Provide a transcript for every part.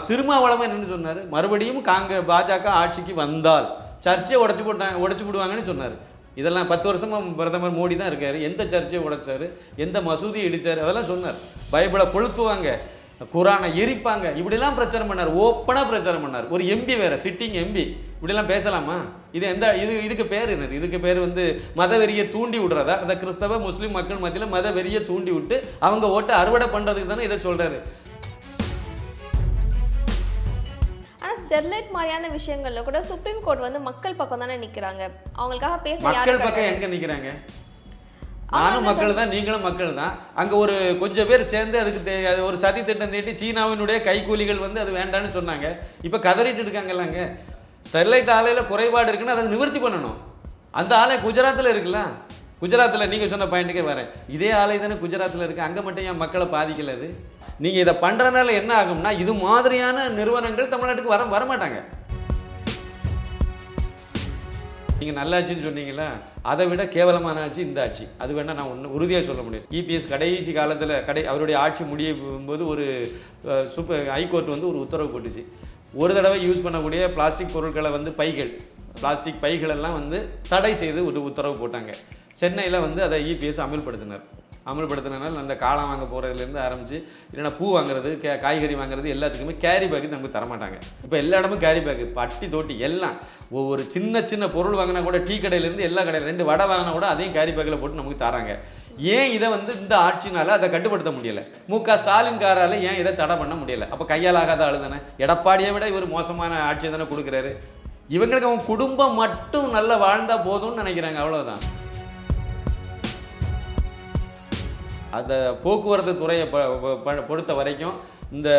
திருமாவளவன் என்னன்னு சொன்னார், மறுபடியும் பாஜக ஆட்சிக்கு வந்தால் சர்ச்சையை உடைச்சு விடுவாங்கன்னு சொன்னார். இதெல்லாம் 10 வருஷமாக பிரதமர் மோடி தான் இருக்கார். எந்த சர்ச்சையை உடைச்சார், எந்த மசூதியை இடித்தார், அதெல்லாம் சொன்னார். பைபிளை கொளுத்துவாங்க, குரானை எரிப்பாங்க, இப்படிலாம் பிரச்சாரம் பண்ணார். ஓப்பனாக பிரச்சாரம் பண்ணார். ஒரு எம்பி வேற, சிட்டிங் எம்பி, இப்படிலாம் பேசலாமா? இதுக்கு பேர் என்னது? இதுக்கு பேர் மதவெறியை தூண்டி விடுறதா? அந்த கிறிஸ்தவ முஸ்லீம் மக்கள் மத்தியில் மதவெறியை தூண்டி விட்டு அவங்க ஓட்டை அறுவடை பண்ணுறதுக்கு தானே இதை சொல்கிறாரு. ஸ்டெர்லைட் மாதிரியான விஷயங்கள்ல கூட சுப்ரீம் கோர்ட் மக்கள் பக்கம் தானே நிற்கிறாங்க. அவங்களுக்காக பேச மக்கள் பக்கம் எங்கே நிற்கிறாங்க? நானும் மக்கள் தான், நீங்களும் மக்கள் தான். அங்கே ஒரு கொஞ்சம் பேர் சேர்ந்து அதுக்கு ஒரு சதி திட்டம் தீட்டி சீனாவினுடைய கைக்கூலிகள் அது வேண்டான்னு சொன்னாங்க. இப்போ கதறிட்டு இருக்காங்கல்லாங்க. ஸ்டெர்லைட் ஆலையில் குறைபாடு இருக்குன்னு அதை நிவர்த்தி பண்ணணும். அந்த ஆலை குஜராத்தில் இருக்குல்ல. குஜராத்தில் நீங்கள் சொன்ன பாயிண்ட்டுக்கே வரேன். இதே ஆலை தானே குஜராத்தில் இருக்குது. அங்கே மட்டும் ஏன் மக்களை பாதிக்கல? அது நீங்கள் இதை பண்ணுறதுனால என்ன ஆகும்னா, இது மாதிரியான நிறுவனங்கள் தமிழ்நாட்டுக்கு வரமாட்டாங்க. நீங்கள் நல்லாட்சின்னு சொன்னீங்களா, அதை விட கேவலமான ஆட்சி இந்த ஆட்சி. அது வேணால் நான் ஒன்று உறுதியாக சொல்ல முடியும். இபிஎஸ் கடைசி காலத்தில் அவருடைய ஆட்சி முடியும் போது ஒரு ஹைகோர்ட் ஒரு உத்தரவு போட்டுச்சு. ஒரு தடவை யூஸ் பண்ணக்கூடிய பிளாஸ்டிக் பொருட்களை பைகள், பிளாஸ்டிக் பைகளெல்லாம் தடை செய்து ஒரு உத்தரவு போட்டாங்க. சென்னையில் அதை இபிஎஸ் அமல்படுத்தினால அந்த காளான் வாங்க போகிறதுலேருந்து ஆரம்பித்து இல்லைன்னா பூ வாங்குறது, காய்கறி வாங்குறது எல்லாத்துக்குமே கேரி பேக்கு நமக்கு தரமாட்டாங்க. இப்போ எல்லா இடமும் கேரி பேக்கு, பட்டி தோட்டி எல்லாம். ஒவ்வொரு சின்ன சின்ன பொருள் வாங்கினா கூட, டீ கடையிலேருந்து எல்லா கடையில் 2 வடை வாங்கினா கூட அதையும் கேரி பேக்கில் போட்டு நமக்கு தராங்க. ஏன் இதை இந்த ஆட்சினால் அதை கட்டுப்படுத்த முடியலை? ஸ்டாலின் காரால் ஏன் இதை தடை பண்ண முடியலை? அப்போ கையால் ஆகாத ஆளு தானே. எடப்பாடியை விட இவர் மோசமான ஆட்சியை தானே கொடுக்குறாரு. இவங்களுக்கு அவங்க குடும்பம் மட்டும் நல்லா வாழ்ந்தால் போதும்னு நினைக்கிறாங்க, அவ்வளோதான். அந்த போக்குவரத்து துறையை பொறுத்த வரைக்கும் இந்த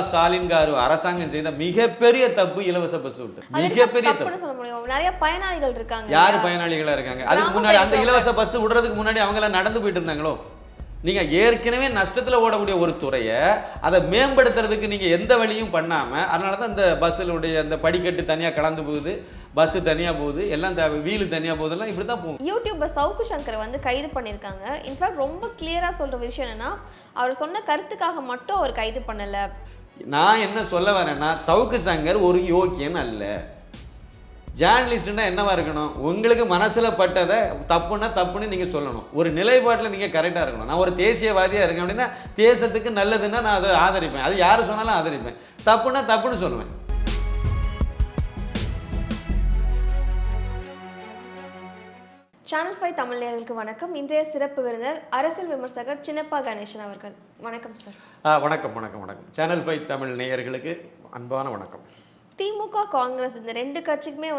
ஸ்டாலின் காரு அரசாங்கம் செய்த மிகப்பெரிய தப்பு இலவச பஸ் விட்டு. மிகப்பெரிய தப்பு சொல்ல முடியும். நிறைய பயனாளிகள் இருக்காங்க. யாரு பயனாளிகளா இருக்காங்க? அதுக்கு முன்னாடி அந்த இலவச பஸ் விடுறதுக்கு முன்னாடி அவங்க எல்லாம் நடந்து போயிட்டு இருந்தாங்களோ? நீங்கள் ஏற்கனவே நஷ்டத்தில் ஓடக்கூடிய ஒரு துறையை அதை மேம்படுத்துறதுக்கு நீங்கள் எந்த வழியும் பண்ணாமல், அதனால தான் இந்த பஸ்ஸினுடைய அந்த படிக்கட்டு தனியாக கலந்து போகுது, பஸ்ஸு தனியாக போகுது, எல்லாம் வீலு தனியாக போகுதெல்லாம் இப்படி தான் போகும். யூடியூபர் சவுக்கு சங்கரை கைது பண்ணியிருக்காங்க. இன்ஃபேக்ட் ரொம்ப கிளியராக சொல்கிற விஷயம் என்னென்னா, அவர் சொன்ன கருத்துக்காக மட்டும் அவர் கைது பண்ணலை. நான் என்ன சொல்ல வரேன்னா, சவுக்கு சங்கர் ஒரு யோக்கியன் அல்ல. ஜேர்னலிஸ்ட்னா என்னவா இருக்கணும்? உங்களுக்கு மனசில் பட்டதை தப்புன்னு நீங்கள் சொல்லணும். ஒரு நிலைப்பாட்டில் நீங்கள் கரெக்டாக இருக்கணும். நான் ஒரு தேசியவாதியாக இருக்கேன் அப்படின்னா, தேசத்துக்கு நல்லதுன்னா நான் அதை ஆதரிப்பேன். அது யார் சொன்னாலும் ஆதரிப்பேன். தப்புன்னு சொல்லுவேன். சேனல் 5 தமிழ் நேயர்களுக்கு வணக்கம். இன்றைய சிறப்பு விருந்தினர் அரசியல் விமர்சகர் சின்னப்பா கணேசன் அவர்கள். வணக்கம் சார். வணக்கம். சேனல் 5 தமிழ் நேயர்களுக்கு அன்பான வணக்கம். திமுக காங்கிரஸ் இந்த 2 கட்சிக்குமே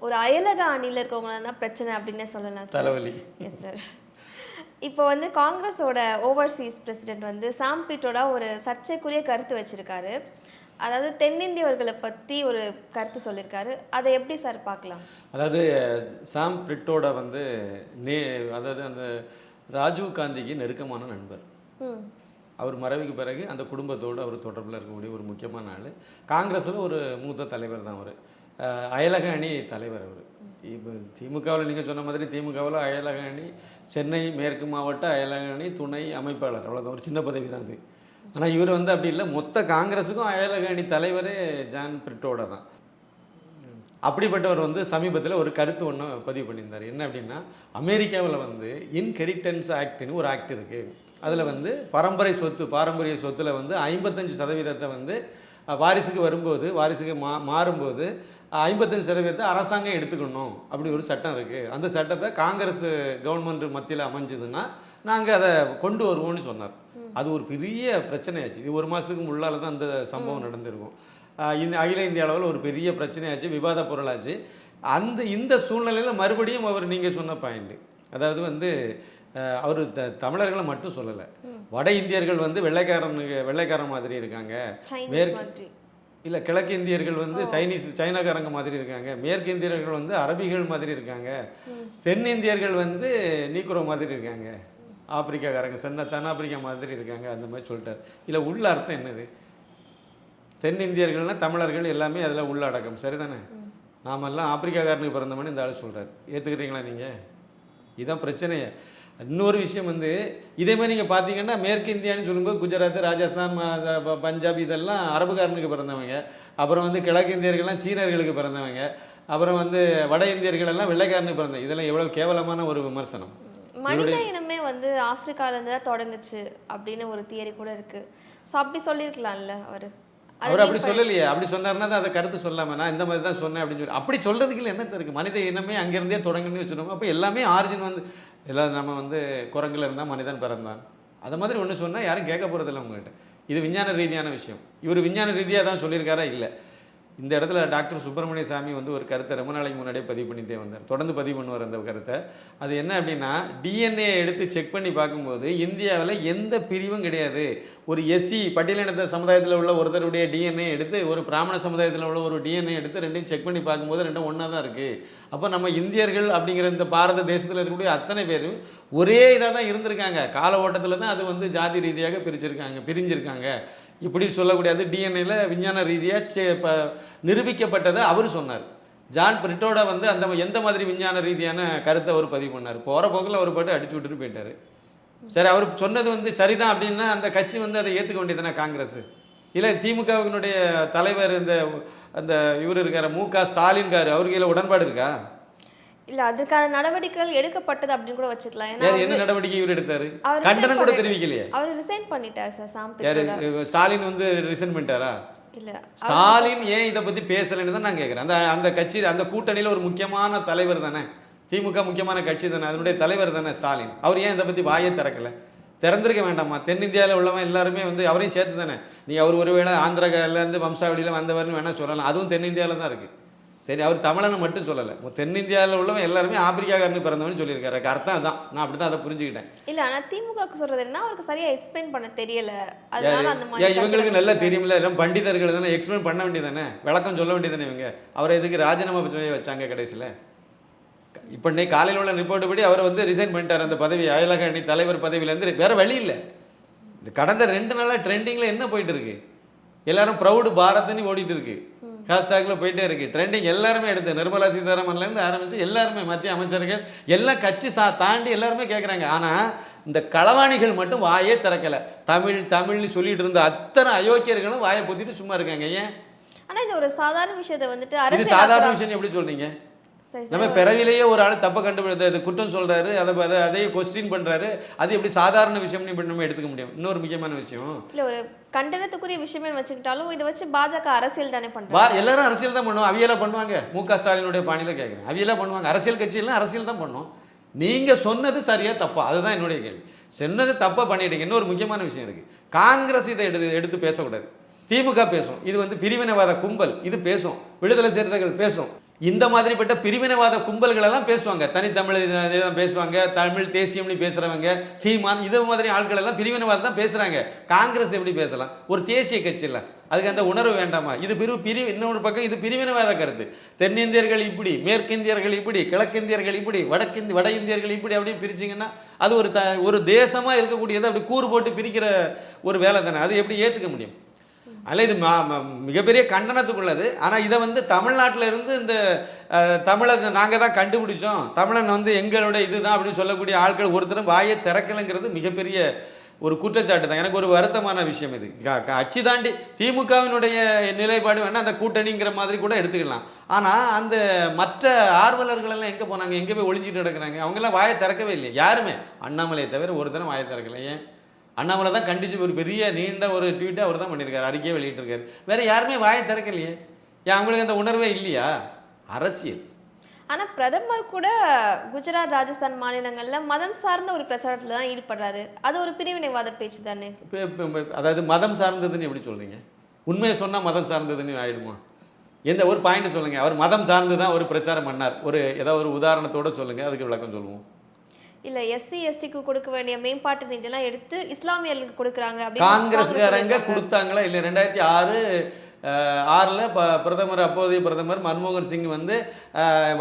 ஒரு அயலக அணியில் இருக்கவங்கள தான் பிரச்சனை அப்படின்னே சொல்லலாம். தலைவலி. Yes sir. இப்போ காங்கிரஸோட ஓவர்சீஸ் பிரசிடென்ட் சாம் பிட்ரோடா ஒரு சர்ச்சைக்குரிய கருத்து வச்சிருக்காரு. அதாவது தென்னிந்தியவர்களை பற்றி ஒரு கருத்து சொல்லியிருக்காரு. அதை எப்படி சார் பார்க்கலாம்? அதாவது சாம் பிட்ரோட அதாவது அந்த ராஜீவ் காந்திக்கு நெருக்கமான நண்பர். அவர் மறைவுக்கு பிறகு அந்த குடும்பத்தோடு அவர் தொடர்பில் இருக்கக்கூடிய ஒரு முக்கியமான ஆள். காங்கிரஸில் ஒரு மூத்த தலைவர் தான் அவர். அயலக அணி தலைவர் அவர். இப்போ திமுகவில் நீங்கள் சொன்ன மாதிரி திமுகவில் அயலக அணி சென்னை மேற்கு மாவட்ட அயலக அணி துணை அமைப்பாளர், அவ்வளோதான். ஒரு சின்ன பதவி தான் அது. ஆனால் இவர் அப்படி இல்லை, மொத்த காங்கிரஸுக்கும் அயலக அணி தலைவரே ஜான் பிரிட்டோட தான். அப்படிப்பட்டவர் சமீபத்தில் ஒரு கருத்து ஒன்று பதிவு பண்ணியிருந்தார். என்ன அப்படின்னா, அமெரிக்காவில் இன்ஹெரிட்டன்ஸ் ஆக்ட்னு ஒரு ஆக்ட் இருக்குது. அதில் பாரம்பரிய சொத்தில் 55% வாரிசுக்கு வரும்போது, வாரிசுக்கு மாறும்போது 55% அரசாங்கம் எடுத்துக்கணும் அப்படி ஒரு சட்டம் இருக்குது. அந்த சட்டத்தை காங்கிரஸ் கவர்மெண்ட் மத்தியில் அமைஞ்சதுன்னா நாங்கள் அதை கொண்டு வருவோம்னு சொன்னார். அது ஒரு பெரிய பிரச்சனையாச்சு. இது 1 மாதத்துக்கு முன்னால் தான் அந்த சம்பவம் நடந்திருக்கும். அகில இந்திய அளவில் ஒரு பெரிய பிரச்சனையாச்சு, விவாத பொருளாச்சு. இந்த சூழ்நிலையில் மறுபடியும் அவர் நீங்கள் சொன்ன பாயிண்ட், அதாவது அவர் தமிழர்களை மட்டும் சொல்லலை, வட இந்தியர்கள் வெள்ளைக்காரன் மாதிரி இருக்காங்க, இல்லை கிழக்கு இந்தியர்கள் சைனாக்காரங்க மாதிரி இருக்காங்க, மேற்கு இந்தியர்கள் அரபிகள் மாதிரி இருக்காங்க, தென்னிந்தியர்கள் நீக்ரோ மாதிரி இருக்காங்க, ஆப்பிரிக்காக்காரங்க தென்னாப்பிரிக்கா மாதிரி இருக்காங்க, அந்த மாதிரி சொல்லிட்டார். இல்லை உள்ள அர்த்தம் என்னது? தென்னிந்தியர்கள்னால் தமிழர்கள் எல்லாமே அதில் உள்ளடக்கம், சரிதானே? நாமெல்லாம் ஆப்பிரிக்காக்காரனுக்கு பிறந்தோம்னு இந்த ஆள் சொல்கிறார். ஏற்றுக்கிறீங்களா நீங்கள்? இதுதான் பிரச்சனையே. இன்னொரு விஷயம் வந்து இதே மாதிரி நீங்கள் பார்த்தீங்கன்னா மேற்கு இந்தியான்னு சொல்லும்போது குஜராத், ராஜஸ்தான், பஞ்சாப் இதெல்லாம் அரபுக்காரனுக்கு பிறந்தவங்க. அப்புறம் வந்து கிழக்கு இந்தியர்கள்லாம் சீனர்களுக்கு பிறந்தவங்க. அப்புறம் வந்து வட இந்தியர்கள் எல்லாம் வெள்ளைக்காரனுக்கு பிறந்தவங்க. இதெல்லாம் எவ்வளோ கேவலமான ஒரு விமர்சனம். மனித இனமே வந்து ஆப்பிரிக்காலேருந்து தான் தொடங்குச்சு அப்படின்னு ஒரு தியரி கூட இருக்கு. ஸோ அப்படி சொல்லியிருக்கலாம்ல அவர். அவர் அப்படி சொல்லலையே. அப்படி சொன்னார்னா தான் அதை கருத்து சொல்லாமல் நான் இந்த மாதிரி தான் சொன்னேன் அப்படின்னு சொல்லி அப்படி சொல்கிறதுக்கு என்ன இருக்குது? மனித இனமே அங்கேருந்தே தொடங்குன்னு வச்சுருவோம். அப்போ எல்லாமே ஆரிஜின் வந்து எல்லாம் நம்ம வந்து குரங்கில் இருந்தால் மனிதன் பிறந்தான் அது மாதிரி ஒன்று சொன்னால் யாரும் கேட்க போகிறதில்ல உங்கள்கிட்ட. இது விஞ்ஞான ரீதியான விஷயம். இவர் விஞ்ஞான ரீதியாக தான் சொல்லியிருக்காரா? இல்லை. இந்த இடத்துல டாக்டர் சுப்பிரமணிய சாமி வந்து ஒரு கருத்தை ரொம்ப நாளைக்கு முன்னாடியே பதிவு பண்ணிகிட்டே வந்தார். தொடர்ந்து பதிவு பண்ணுவார் அந்த கருத்தை. அது என்ன அப்படின்னா, டிஎன்ஏ எடுத்து செக் பண்ணி பார்க்கும்போது இந்தியாவில் எந்த பிரிவும் கிடையாது. ஒரு எஸ்சி பட்டியலினத்த சமுதாயத்தில் உள்ள ஒருத்தருடைய டிஎன்ஏ எடுத்து ஒரு பிராமண சமுதாயத்தில் உள்ள ஒரு டிஎன்ஏ எடுத்து ரெண்டையும் செக் பண்ணி பார்க்கும்போது ரெண்டும் ஒன்றா தான் இருக்குது. அப்போ நம்ம இந்தியர்கள் அப்படிங்கிற இந்த பாரத தேசத்தில் இருக்கக்கூடிய அத்தனை பேரும் ஒரே இதாக தான் இருந்திருக்காங்க. கால ஓட்டத்தில் தான் அது வந்து ஜாதி ரீதியாக பிரிஞ்சிருக்காங்க. இப்படி சொல்லக்கூடியது டிஎன்ஏல விஞ்ஞான ரீதியாக நிரூபிக்கப்பட்டதை அவர் சொன்னார். ஜான் பிரிட்டோட வந்து அந்த எந்த மாதிரி விஞ்ஞான ரீதியான கருத்தை அவர் பதிவு பண்ணார். போகிற போக்கில் அவர் பாட்டு அடிச்சு விட்டுட்டு போயிட்டார். சரி, அவர் சொன்னது வந்து சரிதான் அப்படின்னா அந்த கட்சி வந்து அதை ஏற்றுக்க வேண்டியதுனா காங்கிரஸ் இல்லை திமுகவினுடைய தலைவர் இந்த அந்த இவர் இருக்கார் மு.க. ஸ்டாலின் கார் அவருக்கு இதில் உடன்பாடு இருக்கா? இல்ல அதுக்கான நடவடிக்கைகள் எடுக்கப்பட்டது அப்படின்னு கூட வச்சுக்கலாம். ஏன்னா என்ன நடவடிக்கை இவர் எடுத்தாரு? கண்டனம் கூட தெரிவிக்கலையே. அவர் ரிசைன் பண்ணிட்டார் சார். யாரு? ஸ்டாலின் வந்து ரிசைன் பண்ணிட்டாரா? இல்ல. ஸ்டாலின் ஏன் இதை பத்தி பேசலன்னு தான் நான் கேட்குறேன். அந்த கட்சி அந்த கூட்டணியில் ஒரு முக்கியமான தலைவர் தானே. திமுக முக்கியமான கட்சி தானே, அதனுடைய தலைவர் தானே ஸ்டாலின். அவர் ஏன் இதை பற்றி வாயே திறக்கலை? திறந்திருக்க வேண்டாமா? தென்னிந்தியாவில் உள்ளவன் எல்லாருமே வந்து அவரையும் சேர்த்து தானே. நீ அவர் ஒருவேளை ஆந்திராவிலேருந்து வம்சாவளியில் வந்தவர்னு வேணால் சொல்லலாம். அதுவும் தென்னிந்தியாவில் தான் இருக்குது. சரி, அவர் தமிழனை மட்டும் சொல்லலை. தென்னிந்தியாவில் உள்ளவன் எல்லாருமே ஆப்பிரிக்காக்காரனு பிறந்தவன்னு சொல்லியிருக்காரு. அர்த்தம் அதான். நான் அப்படி தான் அதை புரிஞ்சுக்கிட்டேன். இல்லை, ஆனால் திமுகவுக்கு சொல்கிறது என்ன, அவருக்கு சரியாக எக்ஸ்பிளைன் பண்ண தெரியல. அதனால அந்த மாதிரி இவங்களுக்கு நல்லா தெரியுமில்ல, எல்லாம் பண்டிதர்கள் தானே, எக்ஸ்பிளைன் பண்ண வேண்டியதானே, விளக்கம் சொல்ல வேண்டியதானே. இவங்க அவரை எதுக்கு ராஜினாமா செய்ய வச்சாங்க கடைசியில்? இப்போ இன்னைக்கு காலையில் உள்ள ரிப்போர்ட் படி அவர் வந்து ரிசைன் பண்ணிட்டார் அந்த பதவி, அயலக அணி தலைவர் பதவியிலேருந்து. வேறு வழி இல்லை. கடந்த 2 நாளாக ட்ரெண்டிங்கில் என்ன போயிட்டு இருக்கு? எல்லாரும் ப்ரௌடு பாரத்னு ஓடிட்டு இருக்கு. ஹேஷ்டாகில் போயிட்டே இருக்குது. ட்ரெண்டிங் எல்லாருமே எடுத்து நிர்மலா சீதாராமன்லேருந்து ஆரம்பித்து எல்லாருமே மத்திய அமைச்சர்கள் எல்லாம் கட்சி தாண்டி எல்லாருமே கேட்குறாங்க. ஆனால் இந்த களவாணிகள் மட்டும் வாயே திறக்கலை. தமிழ்னு சொல்லிட்டு இருந்த அத்தனை அயோக்கியர்களும் வாயை பொத்திட்டு சும்மா இருக்காங்க. ஏன்? ஆனால் இது ஒரு சாதாரண விஷயத்தை வந்துட்டு இது சாதாரண விஷயம் எப்படி சொல்றீங்க? நம்ம பிறவிலேயே ஒரு ஆள் தப்பை கண்டுபிடித்த குற்றம் சொல்றாரு, அதை கொஸ்டின் பண்றாரு. அது எப்படி சாதாரண விஷயம் நம்ம எடுத்துக்க முடியும்? இன்னொரு முக்கியமான விஷயம் இல்லை, ஒரு கண்டனத்துக்குரிய விஷயமே வச்சுக்கிட்டாலும் இதை வச்சு பாஜக அரசியல் தானே பண்ணுவாங்க. எல்லாரும் அரசியல் தான் பண்ணுவோம். அவியெல்லாம் பண்ணுவாங்க. மு.க. ஸ்டாலினுடைய பாணியில கேட்குறேன். அவியெல்லாம் பண்ணுவாங்க. அரசியல் கட்சியெல்லாம் அரசியல் தான் பண்ணும். நீங்க சொன்னது சரியா தப்பா? அதுதான் என்னுடைய கேள்வி. சொன்னது தப்பா பண்ணிட்டீங்க. இன்னொரு முக்கியமான விஷயம் இருக்கு. காங்கிரஸ் இதை எடுத்து பேசக்கூடாது. திமுக பேசும். இது வந்து பிரிவினைவாத கும்பல் இது பேசும். விடுதலை சிறுத்தைகள் பேசும். இந்த மாதிரிப்பட்ட பிரிவினைவாத கும்பல்களெல்லாம் பேசுவாங்க. தனித்தமிழ் பேசுவாங்க, தமிழ் தேசியம்னு பேசுகிறவங்க, சீமான் இது மாதிரி ஆட்கள் எல்லாம் பிரிவினைவாதம் தான் பேசுகிறாங்க. காங்கிரஸ் எப்படி பேசலாம்? ஒரு தேசிய கட்சி இல்லை, அதுக்கு அந்த உணர்வு வேண்டாமா? இது இன்னொரு பக்கம் இது பிரிவினைவாத கருத்து. தென்னிந்தியர்கள் இப்படி, மேற்கிந்தியர்கள் இப்படி, கிழக்கிந்தியர்கள் இப்படி, வட இந்தியர்கள் இப்படி அப்படின்னு பிரிச்சிங்கன்னா அது ஒரு தேசமாக இருக்கக்கூடியது அப்படி கூறு போட்டு பிரிக்கிற ஒரு வேலை தானே. அது எப்படி ஏற்றுக்க முடியும்? அல்ல, இது மிகப்பெரிய கண்டனத்துக்குள்ளது. ஆனால் இதை வந்து தமிழ்நாட்டில் இருந்து இந்த தமிழை நாங்கள் தான் கண்டுபிடிச்சோம், தமிழன் வந்து எங்களோட இதுதான் அப்படின்னு சொல்லக்கூடிய ஆட்கள் ஒருத்தரும் வாயை திறக்கலைங்கிறது மிகப்பெரிய ஒரு குற்றச்சாட்டு தான். எனக்கு ஒரு வருத்தமான விஷயம் இது. அச்சு தாண்டி திமுகவினுடைய நிலைப்பாடு வேணால் அந்த கூட்டணிங்கிற மாதிரி கூட எடுத்துக்கலாம். ஆனால் அந்த மற்ற ஆர்வலர்கள் எல்லாம் எங்கே போனாங்க? எங்கே போய் ஒளிஞ்சிட்டு கிடக்குறாங்க? அவங்கெல்லாம் வாயை திறக்கவே இல்லை. யாருமே. அண்ணாமலையை தவிர ஒருத்தரும் வாயை திறக்கலை. ஏன்? அண்ணாமலை தான் கண்டிச்சு ஒரு பெரிய நீண்ட ஒரு ட்வீட்டை அவர் தான் பண்ணியிருக்காரு, அறிக்கையை வெளியிட்டிருக்காரு. வேறு யாருமே வாயை திறக்கலையே. ஏன் அவங்களுக்கு அந்த உணர்வே இல்லையா? அரசியல். ஆனால் பிரதமர் கூட குஜராத், ராஜஸ்தான் மாநிலங்களில் மதம் சார்ந்த ஒரு பிரச்சாரத்தில் தான் ஈடுபடுறாரு. அது ஒரு பிரிவினைவாத பேச்சு தானே. அதாவது மதம் சார்ந்ததுன்னு எப்படி சொல்கிறீங்க? உண்மையை சொன்னால் மதம் சார்ந்ததுன்னு ஆகிடுமா? எந்த ஒரு பாயிண்ட் சொல்லுங்கள். அவர் மதம் சார்ந்து தான் ஒரு பிரச்சாரம் பண்ணார். ஏதாவது ஒரு உதாரணத்தோடு சொல்லுங்கள், அதுக்கு விளக்கம் சொல்லுவோம். இல்லை, எஸ்சி எஸ்டிக்கு கொடுக்க வேண்டிய மேம்பாட்டு நிதியெல்லாம் எடுத்து இஸ்லாமியர்களுக்கு கொடுக்குறாங்க அப்படின்னு காங்கிரஸ்காரங்க கொடுத்தாங்களா? இல்லை, 2006 பிரதமர், அப்போதைய பிரதமர் மன்மோகன் சிங் வந்து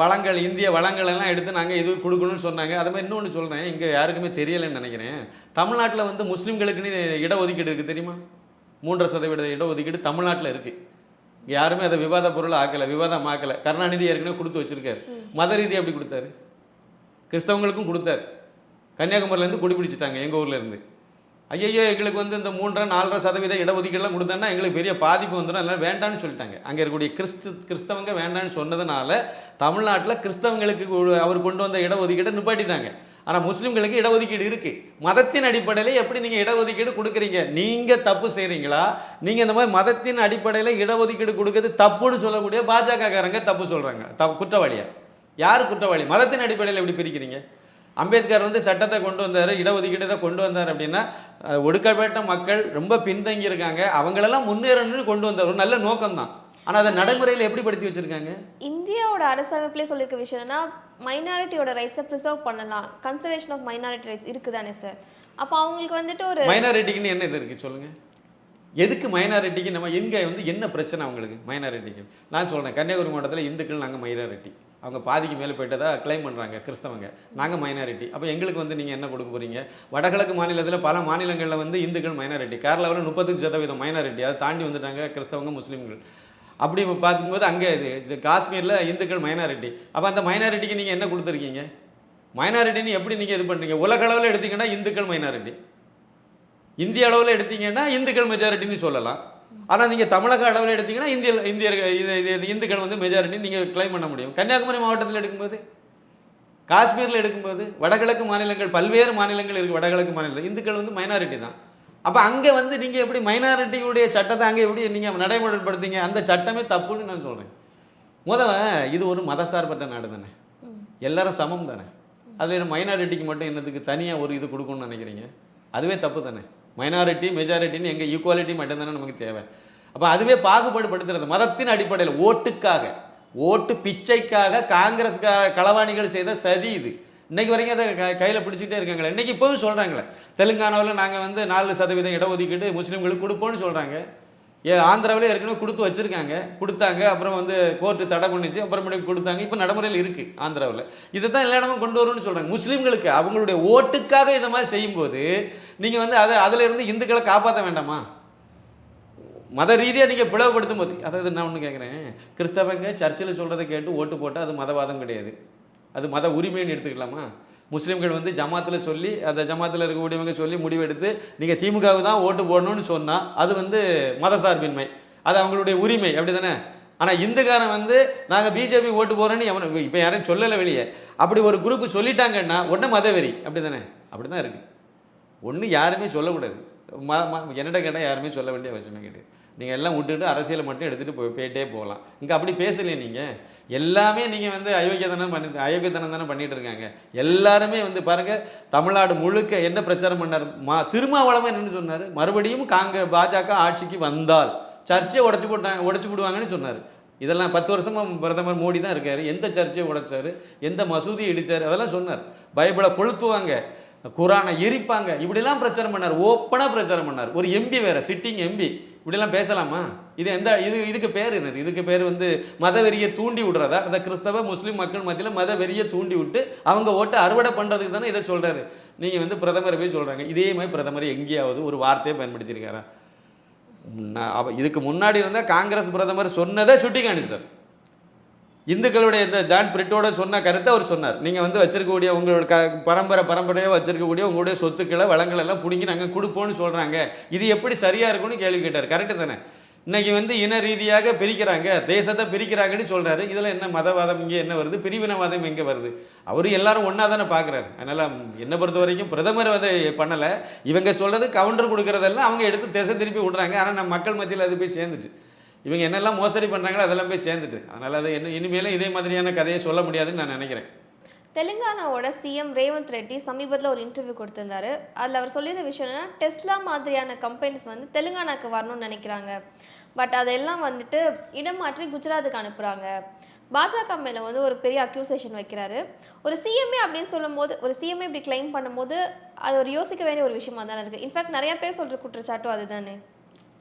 வளங்கள், இந்திய வளங்கள் எல்லாம் எடுத்து நாங்கள் இது கொடுக்கணும்னு சொன்னாங்க. அது மாதிரி இன்னொன்று சொல்கிறேன், இங்கே யாருக்குமே தெரியலைன்னு நினைக்கிறேன். தமிழ்நாட்டில் வந்து முஸ்லீம்களுக்குன்னு இடஒதுக்கீடு இருக்குது தெரியுமா? 3% இடஒதுக்கீடு தமிழ்நாட்டில் இருக்குது. யாருமே அதை விவாத பொருள் ஆக்கலை, விவாதம் ஆக்கலை. கருணாநிதி ஏற்கனவே கொடுத்து வச்சிருக்காரு. மத ரீதி எப்படி கொடுத்தாரு? கிறிஸ்தவங்களுக்கும் கொடுத்தார். கன்னியாகுமரியிலேருந்து குடிபிடிச்சிட்டாங்க எங்கள் ஊர்லேருந்து. ஐயையோ எங்களுக்கு வந்து இந்த 3.5% இடஒதுக்கீடுலாம் கொடுத்தோன்னா எங்களுக்கு பெரிய பாதிப்பு வந்துடும், அதனால் வேண்டான்னு சொல்லிட்டாங்க. அங்கே இருக்கக்கூடிய கிறிஸ்தவங்க வேண்டான்னு சொன்னதுனால தமிழ்நாட்டில் கிறிஸ்தவங்களுக்கு அவர் கொண்டு வந்த இடஒதுக்கீடை நிப்பாட்டிட்டாங்க. ஆனால் முஸ்லீம்களுக்கு இடஒதுக்கீடு இருக்குது. மதத்தின் அடிப்படையில் எப்படி நீங்கள் இடஒதுக்கீடு கொடுக்குறீங்க? நீங்கள் தப்பு செய்கிறீங்களா? நீங்கள் இந்த மாதிரி மதத்தின் அடிப்படையில் இடஒதுக்கீடு கொடுக்குறது தப்புன்னு சொல்லக்கூடிய பாஜகக்காரங்க தப்பு சொல்கிறாங்க, குற்றவாளியா? யார் குற்றவாளி? மதத்தின் அடிப்படையில் எப்படி பிரிக்கிறீங்க? அம்பேத்கர் வந்து சட்டத்தை கொண்டு வந்தார், இடஒதுக்கீடு தான் கொண்டு வந்தார் அப்படின்னா ஒடுக்கப்பட்ட மக்கள் ரொம்ப பின்தங்கி இருக்காங்க, அவங்களெல்லாம் முன்னேறணும்னு கொண்டு வந்தார், ஒரு நல்ல நோக்கம்தான். ஆனால் அதை நடைமுறையில் எப்படி படுத்தி வச்சுருக்காங்க? இந்தியாவோட அரசமைப்பிலே சொல்லியிருக்க விஷயம்னா மைனாரிட்டியோட ரைட்ஸை ப்ரிசர்வ் பண்ணலாம், கன்சர்வேஷன் ஆஃப் மைனாரிட்டி ரைட்ஸ் இருக்குதானே சார்? அப்போ அவங்களுக்கு வந்துட்டு ஒரு மைனாரிட்டிக்குன்னு என்ன இது இருக்குது சொல்லுங்கள்? எதுக்கு மைனாரிட்டிக்கு நம்ம இங்கே வந்து என்ன பிரச்சனை அவங்களுக்கு மைனாரிட்டிக்கு? நான் சொல்கிறேன், கன்னியாகுமரி மாவட்டத்தில் இந்துக்கள் நாங்கள் மைனாரிட்டி, அவங்க பாதிக்கு மேலே போயிட்டதா கிளைம் பண்ணுறாங்க கிறிஸ்தவங்க, நாங்கள் மைனாரிட்டி. அப்போ எங்களுக்கு வந்து நீங்கள் என்ன கொடுக்க போகிறீங்க? வடகிழக்கு மாநிலத்தில் பல மாநிலங்களில் வந்து இந்துக்கள் மைனாரிட்டி, கேரளாவில் 35% மைனாரிட்டி, அதை தாண்டி வந்துட்டாங்க கிறிஸ்தவங்க முஸ்லீம்கள். அப்படி பார்க்கும்போது அங்கே இது காஷ்மீரில் இந்துக்கள் மைனாரிட்டி. அப்போ அந்த மைனாரிட்டிக்கு நீங்கள் என்ன கொடுத்துருக்கீங்க? மைனாரிட்டின்னு எப்படி நீங்கள் இது பண்ணுறீங்க? உலக அளவில் எடுத்தீங்கன்னா இந்துக்கள் மைனாரிட்டி, இந்திய அளவில் எடுத்தீங்கன்னா இந்துக்கள் மெஜாரிட்டின்னு சொல்லலாம். ஆனால் நீங்கள் தமிழக அளவில் எடுத்தீங்கன்னா இந்துக்கள் வந்து மெஜாரிட்டி நீங்கள் கிளைம் பண்ண முடியும். கன்னியாகுமரி மாவட்டத்தில் எடுக்கும்போது, காஷ்மீரில் எடுக்கும்போது, வடகிழக்கு மாநிலங்கள் பல்வேறு மாநிலங்கள் இருக்குது, வடகிழக்கு மாநிலத்தில் இந்துக்கள் வந்து மைனாரிட்டி தான். அப்போ அங்கே வந்து நீங்கள் எப்படி மைனாரிட்டியுடைய சட்டத்தை அங்கே எப்படி நீங்கள் நடைமுறைப்படுத்தீங்க? அந்த சட்டமே தப்புன்னு நான் சொல்கிறேன். இது ஒரு மதசார்பற்ற நாடு தானே, எல்லாரும் சமம் தானே. அதில் மைனாரிட்டிக்கு மட்டும் என்னதுக்கு தனியாக ஒரு இது கொடுக்கணும்னு நினைக்கிறீங்க? அதுவே தப்பு தானே. மைனாரிட்டி மெஜாரிட்டின்னு எங்கள் ஈக்குவாலிட்டி மட்டும் தானே நமக்கு தேவை. அப்போ அதுவே பாகுபாடு படுத்துறது மதத்தின் அடிப்படையில், ஓட்டுக்காக, ஓட்டு பிச்சைக்காக காங்கிரஸ் களவாணிகள் செய்த சதி இது. இன்றைக்கி வரைக்கும் அதை கையில் பிடிச்சிக்கிட்டே இருக்காங்களே. இன்றைக்கி இப்போவும் சொல்கிறாங்களே, தெலுங்கானாவில் நாங்கள் வந்து 4% இடஒதுக்கீடு முஸ்லீம்களுக்கு கொடுப்போம்னு சொல்கிறாங்க. ஆந்திராவில் ஏற்கனவே கொடுத்து வச்சுருக்காங்க, கொடுத்தாங்க, அப்புறம் வந்து கோர்ட்டு தடை பண்ணிச்சு, அப்புறமேட்டுக்கு கொடுத்தாங்க, இப்போ நடைமுறையில் இருக்குது ஆந்திராவில். இதை தான் எல்லா இடமும் கொண்டு வரணும்னு சொல்கிறாங்க. முஸ்லீம்களுக்கு அவங்களுடைய ஓட்டுக்காக இந்த மாதிரி செய்யும்போது நீங்கள் வந்து அதிலிருந்து இந்துக்களை காப்பாற்ற வேண்டாமா? மத ரீதியாக நீங்கள் பிளவுபடுத்தும் போது, அதாவது நான் ஒன்று கேட்குறேன், கிறிஸ்தவங்க சர்ச்சில் சொல்கிறத கேட்டு ஓட்டு போட்டால் அது மதவாதம் கிடையாது, அது மத உரிமைன்னு எடுத்துக்கலாமா? முஸ்லீம்கள் வந்து ஜமாத்தில் சொல்லி, அந்த ஜமாத்தில் இருக்கக்கூடியவங்க சொல்லி முடிவெடுத்து நீங்கள் திமுகவுக்கு தான் ஓட்டு போடணும்னு சொன்னால் அது வந்து மதசார்பின்மை, அது அவங்களுடைய உரிமை, அப்படி தானே? ஆனால் இந்துக்காரன் வந்து நாங்கள் பிஜேபி ஓட்டு போகிறோன்னு எவனை இப்போ யாரையும் சொல்லலை வெளியே. அப்படி ஒரு குரூப்பு சொல்லிட்டாங்கன்னா உடனே மதவெறி, அப்படி தானே? அப்படி தான் இருக்குது. ஒன்று யாருமே சொல்லக்கூடாது, என்னடா கேட்டால் யாருமே சொல்ல வேண்டிய அவசியமே கிடையாது. நீங்கள் எல்லாம் விட்டுட்டு அரசியலை மட்டும் எடுத்துகிட்டு போயிட்டே போகலாம். இங்கே அப்படி பேசலையே நீங்கள். எல்லாமே நீங்கள் வந்து அயோக்கியத்தனம் தானே பண்ணிகிட்டு இருக்காங்க. எல்லாருமே வந்து பாருங்கள், தமிழ்நாடு முழுக்க என்ன பிரச்சாரம் பண்ணார்? திருமாவளவன் என்னென்னு சொன்னார்? மறுபடியும் பாஜக ஆட்சிக்கு வந்தால் சர்ச்சையை உடைச்சு விடுவாங்கன்னு சொன்னார். இதெல்லாம் 10 வருஷமாக பிரதமர் மோடி தான் இருக்கார். எந்த சர்ச்சையை உடைச்சார்? எந்த மசூதியை இடித்தார்? அதெல்லாம் சொன்னார். பைபிளை கொளுத்துவாங்க, குரானை எரிப்பாங்க, இப்படிலாம் பிரச்சாரம் பண்ணார். ஓப்பனாக பிரச்சாரம் பண்ணார். ஒரு எம்பி வேறு, சிட்டிங் எம்பி, இப்படிலாம் பேசலாமா? இதுக்கு பேர் என்னது? இதுக்கு பேர் வந்து மதவெறியை தூண்டி விடுறதா? அந்த கிறிஸ்தவ முஸ்லீம் மக்கள் மத்தியில் மதவெறியை தூண்டி விட்டு அவங்க ஓட்டை அறுவடை பண்ணுறதுக்கு தானே இதை சொல்கிறாரு. நீங்கள் வந்து பிரதமரை போய் சொல்கிறாங்க. இதே மாதிரி பிரதமர் எங்கேயாவது ஒரு வார்த்தையை பயன்படுத்தியிருக்காரா? இதுக்கு முன்னாடி இருந்தால் காங்கிரஸ் பிரதமர் சொன்னதை சுட்டி காணிச்சார். இந்துக்களுடைய இந்த ஜான் பிரிட்டோட சொன்ன கருத்தை அவர் சொன்னார். நீங்கள் வந்து வச்சிருக்கக்கூடிய உங்களோட பரம்பரையாக வச்சிருக்கக்கூடிய உங்களுடைய சொத்துக்களை வளங்கள் எல்லாம் பிடிங்கி நாங்கள் கொடுப்போம்னு சொல்கிறாங்க, இது எப்படி சரியாக இருக்கும்னு கேள்வி கேட்டார். கரெக்டு தானே? இன்றைக்கி வந்து இன ரீதியாக பிரிக்கிறாங்க, தேசத்தை பிரிக்கிறாங்கன்னு சொல்கிறாரு. இதில் என்ன மதவாதம் இங்கே என்ன வருது? பிரிவினவாதம் எங்கே வருது? அவர் எல்லாரும் ஒன்றா தானே பார்க்குறாரு. அதனால் என்னை பொறுத்த வரைக்கும் பிரதமர் அதை பண்ணலை. இவங்க சொல்கிறது கவுண்டர் கொடுக்குறதெல்லாம் அவங்க எடுத்து திசை திருப்பி விட்றாங்க. ஆனால் நம்ம மக்கள் மத்தியில் அது போய் சேர்ந்துட்டு இவங்க என்னெல்லாம் மோசடி பண்ணுறாங்களோ அதெல்லாம் போய் சேர்ந்துட்டு, அதனால் அது இனிமேலும் இதே மாதிரியான கதையை சொல்ல முடியாதுன்னு நான் நினைக்கிறேன். தெலுங்கானாவோட சிஎம் ரேவந்த் ரெட்டி சமீபத்தில் ஒரு இன்டர்வியூ கொடுத்திருந்தாரு. அதில் அவர் சொல்லியிருந்த விஷயம் என்னன்னா, டெஸ்லா மாதிரியான கம்பெனிஸ் வந்து தெலுங்கானாக்கு வரணும்னு நினைக்கிறாங்க, பட் அதெல்லாம் வந்துட்டு இடம் மாற்றி குஜராத்துக்கு அனுப்புகிறாங்க. பாஜக மேலே வந்து ஒரு பெரிய அக்யூசேஷன் வைக்கிறாரு. ஒரு சிஎம்ஏ அப்படின்னு சொல்லும் போது, ஒரு சிஎம்ஏ இப்படி கிளைம் பண்ணும்போது அது ஒரு யோசிக்க வேண்டிய ஒரு விஷயமா தானே இருக்குது. இன்ஃபேக்ட் நிறைய பேர் சொல்கிற குற்றச்சாட்டும் அதுதானே.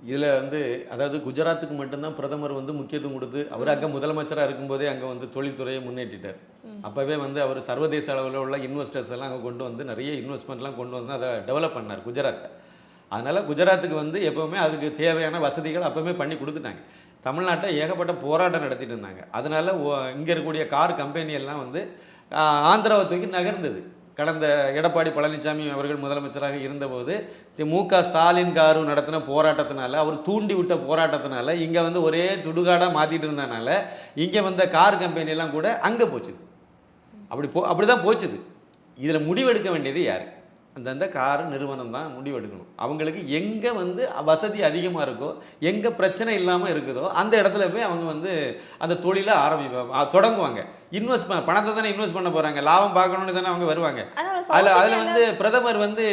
இதில் வந்து அதாவது குஜராத்துக்கு மட்டும்தான் பிரதமர் வந்து முக்கியத்துவம் கொடுத்து, அவர் அங்கே முதலமைச்சராக இருக்கும்போதே அங்கே வந்து தொழில்துறையை முன்னேற்றிட்டார். அப்போவே வந்து அவர் சர்வதேச அளவில் உள்ள இன்வெஸ்டர்ஸ் எல்லாம் அங்கே கொண்டு வந்து நிறைய இன்வெஸ்ட்மெண்ட்லாம் கொண்டு வந்து அதை டெவலப் பண்ணார் குஜராத்தை. அதனால் குஜராத்துக்கு வந்து எப்போவுமே அதுக்கு தேவையான வசதிகள் அப்போவுமே பண்ணி கொடுத்துட்டாங்க. தமிழ்நாட்டை ஏகப்பட்ட போராட்டம் நடத்திட்டு இருந்தாங்க. அதனால் இங்கே இருக்கக்கூடிய கார் கம்பெனி எல்லாம் வந்து ஆந்திராவை தூக்கி நகர்ந்தது. கடந்த எடப்பாடி பழனிசாமி அவர்கள் முதலமைச்சராக இருந்தபோது மு.க. ஸ்டாலின் காரு நடத்தின போராட்டத்தினால, அவர் தூண்டி விட்ட போராட்டத்தினால இங்கே வந்து ஒரே துடுகாடாக மாற்றிட்டு இருந்தனால இங்கே வந்த கார் கம்பெனியெல்லாம் கூட அங்கே போச்சுது. அப்படி தான் போச்சுது. இதில் முடிவெடுக்க வேண்டியது யார்? அந்தந்த கார் நிறுவனம் தான் முடிவெடுக்கணும். அவங்களுக்கு எங்கே வந்து வசதி அதிகமாக இருக்கோ, எங்கே பிரச்சனை இல்லாமல் இருக்குதோ அந்த இடத்துல போய் அவங்க வந்து அந்த தொழிலை தொடங்குவாங்க. பணத்தை தானே இன்வெஸ்ட் பண்ண போகிறாங்க, லாபம் பார்க்கணுன்னு தானே அவங்க வருவாங்க. அதில் வந்து பிரதமர் வந்து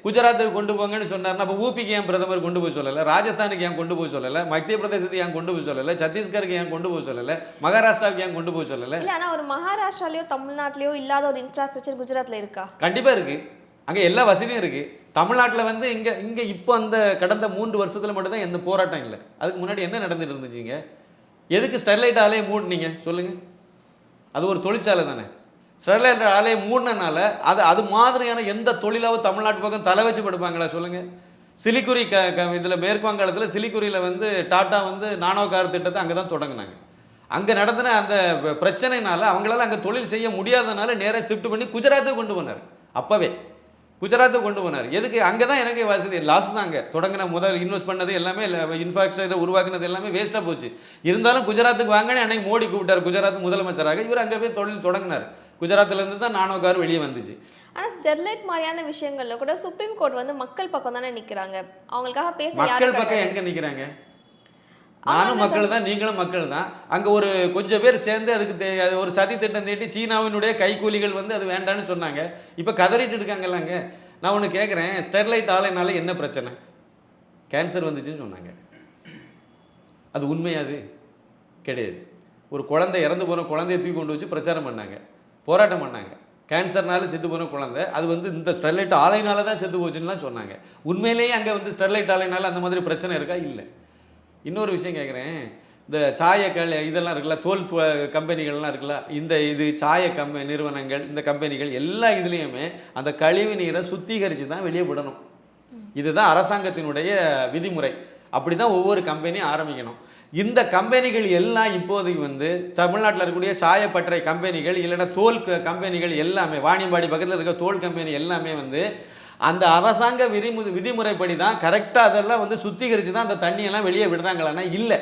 குஜராத்துக்கு கொண்டு போங்கன்னு சொன்னார்னா, அப்போ ஊபிக்கு ஏன் பிரதமர் கொண்டு போய் சொல்லலை, ராஜஸ்தானுக்கு ஏன் கொண்டு போய் சொல்லலை, மத்திய பிரதேசத்துக்கு ஏன் கொண்டு போய் சொல்லலை, சத்தீஸ்கருக்கு ஏன் கொண்டு போய் சொல்லலை, மகாராஷ்டிராவுக்கு ஏன் கொண்டு போய் சொல்லலை? இல்லை, ஆனால் ஒரு மகாராஷ்டிராலையோ தமிழ்நாட்டிலையோ இல்லாத ஒரு இன்ஃப்ராஸ்ட்ரக்சர் குஜராத்தில் இருக்கா? கண்டிப்பாக இருக்குது. அங்கே எல்லா வசதியும் இருக்குது. தமிழ்நாட்டில் வந்து இங்கே இப்போ அந்த கடந்த 3 வருஷத்தில் மட்டும்தான் எந்த போராட்டம் இல்லை. அதுக்கு முன்னாடி என்ன நடந்துட்டு இருந்துச்சுங்க? எதுக்கு ஸ்டெர்லைட் ஆலையை மூடினீங்க சொல்லுங்கள்? அது ஒரு தொழிற்சாலை தானே. ஸ்டெர்லைட் ஆலையை மூடினால அது மாதிரியான எந்த தொழிலாவது தமிழ்நாட்டு பக்கம் தலை வச்சு படுப்பாங்களா சொல்லுங்கள்? சிலிகுரி இதில் மேற்கு வங்காளத்தில் சிலிகுரியில் வந்து டாட்டா வந்து நானோ கார் திட்டத்தை அங்கே தான் தொடங்கினாங்க. அங்கே நடத்தின அந்த பிரச்சனைனால அவங்களால அங்கே தொழில் செய்ய முடியாதனால நேராக ஷிஃப்ட் பண்ணி குஜராத்துக்கு கொண்டு போனார். அப்போவே குஜராத்துக்கு கொண்டு போனார். எதுக்கு? அங்கே தான் எனக்கு வசதி. லாஸ் தான். அங்கே தொடங்கின முதல் இன்வெஸ்ட் பண்ணது எல்லாமே, இன்ஃப்ராஸ்ட்ரக்சர் உருவாக்குனது எல்லாமே வேஸ்ட்டாக போச்சு. இருந்தாலும் குஜராத்துக்கு வாங்கன்னு அன்னைக்கு மோடி கூப்பிட்டார் குஜராத் முதலமைச்சராக. இவர் அங்கே போய் தொழில் தொடங்கினார். குஜராத்லேருந்து தான் நானோ கார் வெளியே வந்துச்சு. ஆனால் ஸ்டெர்லைட் மாதிரியான விஷயங்கள்ல கூட சுப்ரீம் கோர்ட் வந்து மக்கள் பக்கம் தானே நிற்கிறாங்க. அவங்களுக்காக பேச மக்கள் பக்கம் எங்கே நிற்கிறாங்க? நானும் மக்கள் தான், நீங்களும் மக்கள் தான். அங்கே ஒரு கொஞ்சம் பேர் சேர்ந்து அதுக்கு ஒரு சதி திட்டம் தீட்டி சீனாவினுடைய கைக்கூலிகள் வந்து அது வேண்டான்னு சொன்னாங்க. இப்போ கதறிட்டு இருக்காங்கல்லாங்க. நான் ஒன்று கேட்குறேன், ஸ்டெர்லைட் ஆலைனால என்ன பிரச்சனை? கேன்சர் வந்துச்சுன்னு சொன்னாங்க. அது உண்மையாது கிடையாது. ஒரு குழந்தை இறந்து போன குழந்தைய தூக்கி கொண்டு வச்சு பிரச்சாரம் பண்ணாங்க, போராட்டம் பண்ணாங்க. கேன்சர்னால செத்து போன குழந்தை அது வந்து இந்த ஸ்டெர்லைட் ஆலைனால தான் செத்து போச்சுன்னுலாம் சொன்னாங்க. உண்மையிலேயே அங்கே வந்து ஸ்டெர்லைட் ஆலைனால அந்த மாதிரி பிரச்சனை இருக்கா? இல்லை. இன்னொரு விஷயம் கேட்குறேன், இந்த இதெல்லாம் இருக்குல்ல, தோல் கம்பெனிகள்லாம் இருக்குல்ல, இது நிறுவனங்கள், இந்த கம்பெனிகள் எல்லா இதுலேயுமே அந்த கழிவு நீரை சுத்திகரித்து தான் வெளியே விடணும். இதுதான் அரசாங்கத்தினுடைய விதிமுறை. அப்படி தான் ஒவ்வொரு கம்பெனியும் ஆரம்பிக்கணும். இந்த கம்பெனிகள் எல்லாம் இப்போதைக்கு வந்து தமிழ்நாட்டில் இருக்கக்கூடிய சாயப்பட்டறை கம்பெனிகள் இல்லைன்னா தோல் கம்பெனிகள் எல்லாமே, வாணியம்பாடி பக்கத்தில் இருக்க தோல் கம்பெனி எல்லாமே வந்து அந்த அரசாங்க விதிமுறைப்படி தான் கரெக்டாக அதெல்லாம் வந்து சுத்திகரித்து தான் அந்த தண்ணியெல்லாம் வெளியே விடுறாங்களான்னா இல்லை.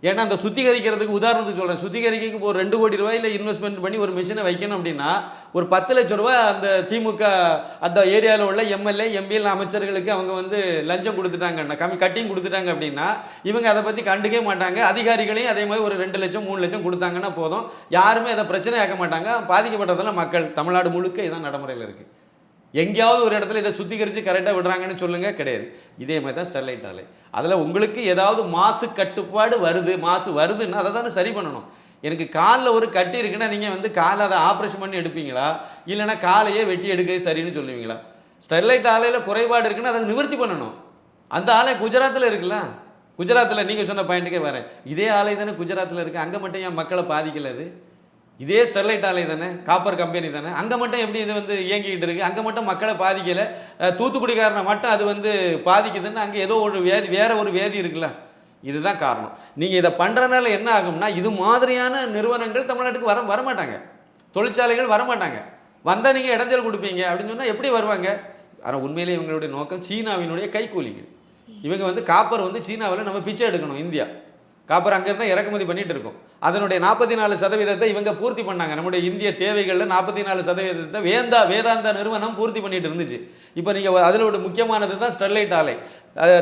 ஏன்னா அந்த சுத்திகரிக்கிறதுக்கு உதாரணத்துக்கு சொல்கிறேன், சுத்திகரிக்க ஒரு 2 கோடி ரூபாயில் இன்வெஸ்ட்மெண்ட் பண்ணி ஒரு மிஷினை வைக்கணும் அப்படின்னா ஒரு 10 லட்சம் ரூபா அந்த திமுக அந்த ஏரியாவில் உள்ள எம்எல்ஏ எம்பிஎல் அமைச்சர்களுக்கு அவங்க வந்து லஞ்சம் கொடுத்துட்டாங்கன்னா, கட்டிங் கொடுத்துட்டாங்க அப்படின்னா இவங்க அதை பற்றி கண்டுக்கவே மாட்டாங்க. அதிகாரிகளையும் அதே மாதிரி ஒரு 2 லட்சம் 3 லட்சம் கொடுத்தாங்கன்னா போதும், யாருமே அதை பிரச்சனை ஆக்க மாட்டாங்க. பாதிக்கப்பட்டதெல்லாம் மக்கள். தமிழ்நாடு முழுக்க இதான் நடைமுறையில் இருக்குது. எங்கேயாவது ஒரு இடத்துல இதை சுத்திகரித்து கரெக்டாக விடுறாங்கன்னு சொல்லுங்கள்? கிடையாது. இதே மாதிரி தான் ஸ்டெர்லைட் ஆலை. அதில் உங்களுக்கு ஏதாவது மாசு கட்டுப்பாடு மாசு வருதுன்னா அதை தானே சரி பண்ணணும். எனக்கு காலில் ஒரு கட்டி இருக்குன்னா நீங்கள் வந்து காலை அதை ஆப்ரேஷன் பண்ணி எடுப்பீங்களா, இல்லைனா காலையே வெட்டி எடுக்க சரின்னு சொல்லுவீங்களா? ஸ்டெர்லைட் ஆலையில் குறைபாடு இருக்குன்னா அதை நிவர்த்தி பண்ணணும். அந்த ஆலை குஜராத்தில் இருக்குல்ல, குஜராத்தில் நீங்கள் சொன்ன பாயிண்ட்டுக்கே வரேன். இதே ஆலை தானே குஜராத்தில் இருக்குது, அங்கே மட்டும் ஏன் மக்களை பாதிக்கல? அது இதே ஸ்டெர்லைட் ஆலை தானே, காப்பர் கம்பெனி தானே, அங்கே மட்டும் எப்படி இது வந்து இயங்கிக்கிட்டு இருக்குது? அங்கே மட்டும் மக்களை பாதிக்கலை, தூத்துக்குடிக்காரனை மட்டும் அது வந்து பாதிக்குதுன்னு அங்கே ஏதோ ஒரு வேற ஒரு வேதி இருக்குல்ல. இதுதான் காரணம். நீங்கள் இதை பண்ணுறதுனால என்ன ஆகும்னா, இது மாதிரியான நிறுவனங்கள் தமிழ்நாட்டுக்கு வரமாட்டாங்க, தொழிற்சாலைகள் வரமாட்டாங்க. வந்தால் நீங்கள் இடைஞ்சல் கொடுப்பீங்க அப்படின்னு சொன்னால் எப்படி வருவாங்க? ஆனால் உண்மையிலே இவங்களுடைய நோக்கம் சீனாவினுடைய கைக்கூலிகள். இவங்க வந்து காப்பர் வந்து சீனாவில் நம்ம பிச்சை எடுக்கணும். இந்தியா காப்பர் அங்கேருந்து இறக்குமதி பண்ணிகிட்டு இருக்கோம். அதனுடைய 44% இவங்க பூர்த்தி பண்ணாங்க. நம்முடைய இந்திய தேவைகளில் 44% வேதாந்தா நிறுவனம் பூர்த்தி பண்ணிட்டு இருந்துச்சு. இப்போ நீங்கள் அதில் ஒரு முக்கியமானது தான் ஸ்டெர்லைட் ஆலை.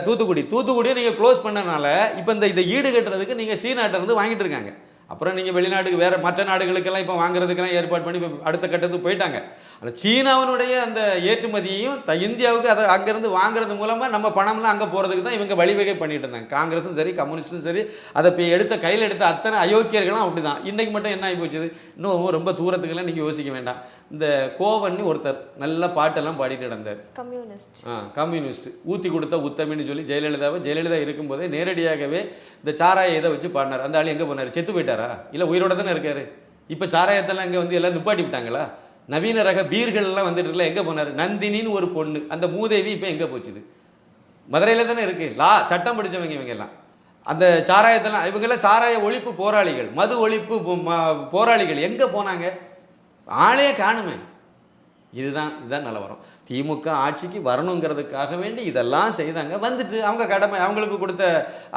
தூத்துக்குடியை நீங்கள் க்ளோஸ் பண்ணனால இப்போ இந்த ஈடு கட்டுறதுக்கு நீங்கள் சீனாட்டிலேருந்து வாங்கிட்டு இருக்காங்க. அப்புறம் நீங்கள் வெளிநாட்டுக்கு வேறு மற்ற நாடுகளுக்கெல்லாம் இப்போ வாங்குறதுக்கெல்லாம் ஏற்பாடு பண்ணி இப்போ அடுத்த கட்டத்துக்கு போயிட்டாங்க. அந்த சீனாவினுடைய அந்த ஏற்றுமதியையும் இந்தியாவுக்கு அதை அங்கேருந்து வாங்குறது மூலமாக நம்ம பணம்லாம் அங்கே போகிறதுக்கு தான் இவங்க வழிவகை பண்ணிட்டு இருந்தாங்க. காங்கிரஸும் சரி கம்யூனிஸ்டும் சரி அதை இப்போ கையில் எடுத்த அத்தனை அயோக்கியர்களும் அப்படி தான். இன்றைக்கு மட்டும் என்ன ஆகி போச்சுது? இன்னும் ரொம்ப தூரத்துக்கெல்லாம் நீங்கள் யோசிக்க வேண்டாம். இந்த கோவன்னு ஒருத்தர் நல்ல பாட்டெல்லாம் பாடிட்டு நடந்தார், கம்யூனிஸ்ட். ஊற்றி கொடுத்த உத்தமின்னு சொல்லி ஜெயலலிதா இருக்கும்போதே நேரடியாகவே இந்த சாராய இதை வச்சு பாடினார். அந்த ஆள் எங்கே போனார்? செத்து போயிட்டாரா? இல்லை உயிரோட தானே இருக்கார்? இப்போ சாராயத்தெல்லாம் இங்கே வந்து எல்லாம் நிப்பாட்டி விட்டாங்களா? நவீன ரக பீர்கள்லாம் வந்துட்டு இருக்கல, எங்கே போனார்? நந்தினின்னு ஒரு பொண்ணு, அந்த மூதேவி இப்போ எங்கே போச்சுது? மதுரையில் தானே இருக்குது. சட்டம் படித்தவங்க இவங்க எல்லாம். அந்த சாராயத்தெல்லாம் இவங்கெல்லாம் சாராய ஒழிப்பு போராளிகள், மது ஒழிப்பு போராளிகள் எங்கே போனாங்க? ஆளே காணுமே. இதுதான் நிலவரம். திமுக ஆட்சிக்கு வரணுங்கிறதுக்காக வேண்டி இதெல்லாம் செய்தாங்க. வந்துட்டு அவங்க கடமை, அவங்களுக்கு கொடுத்த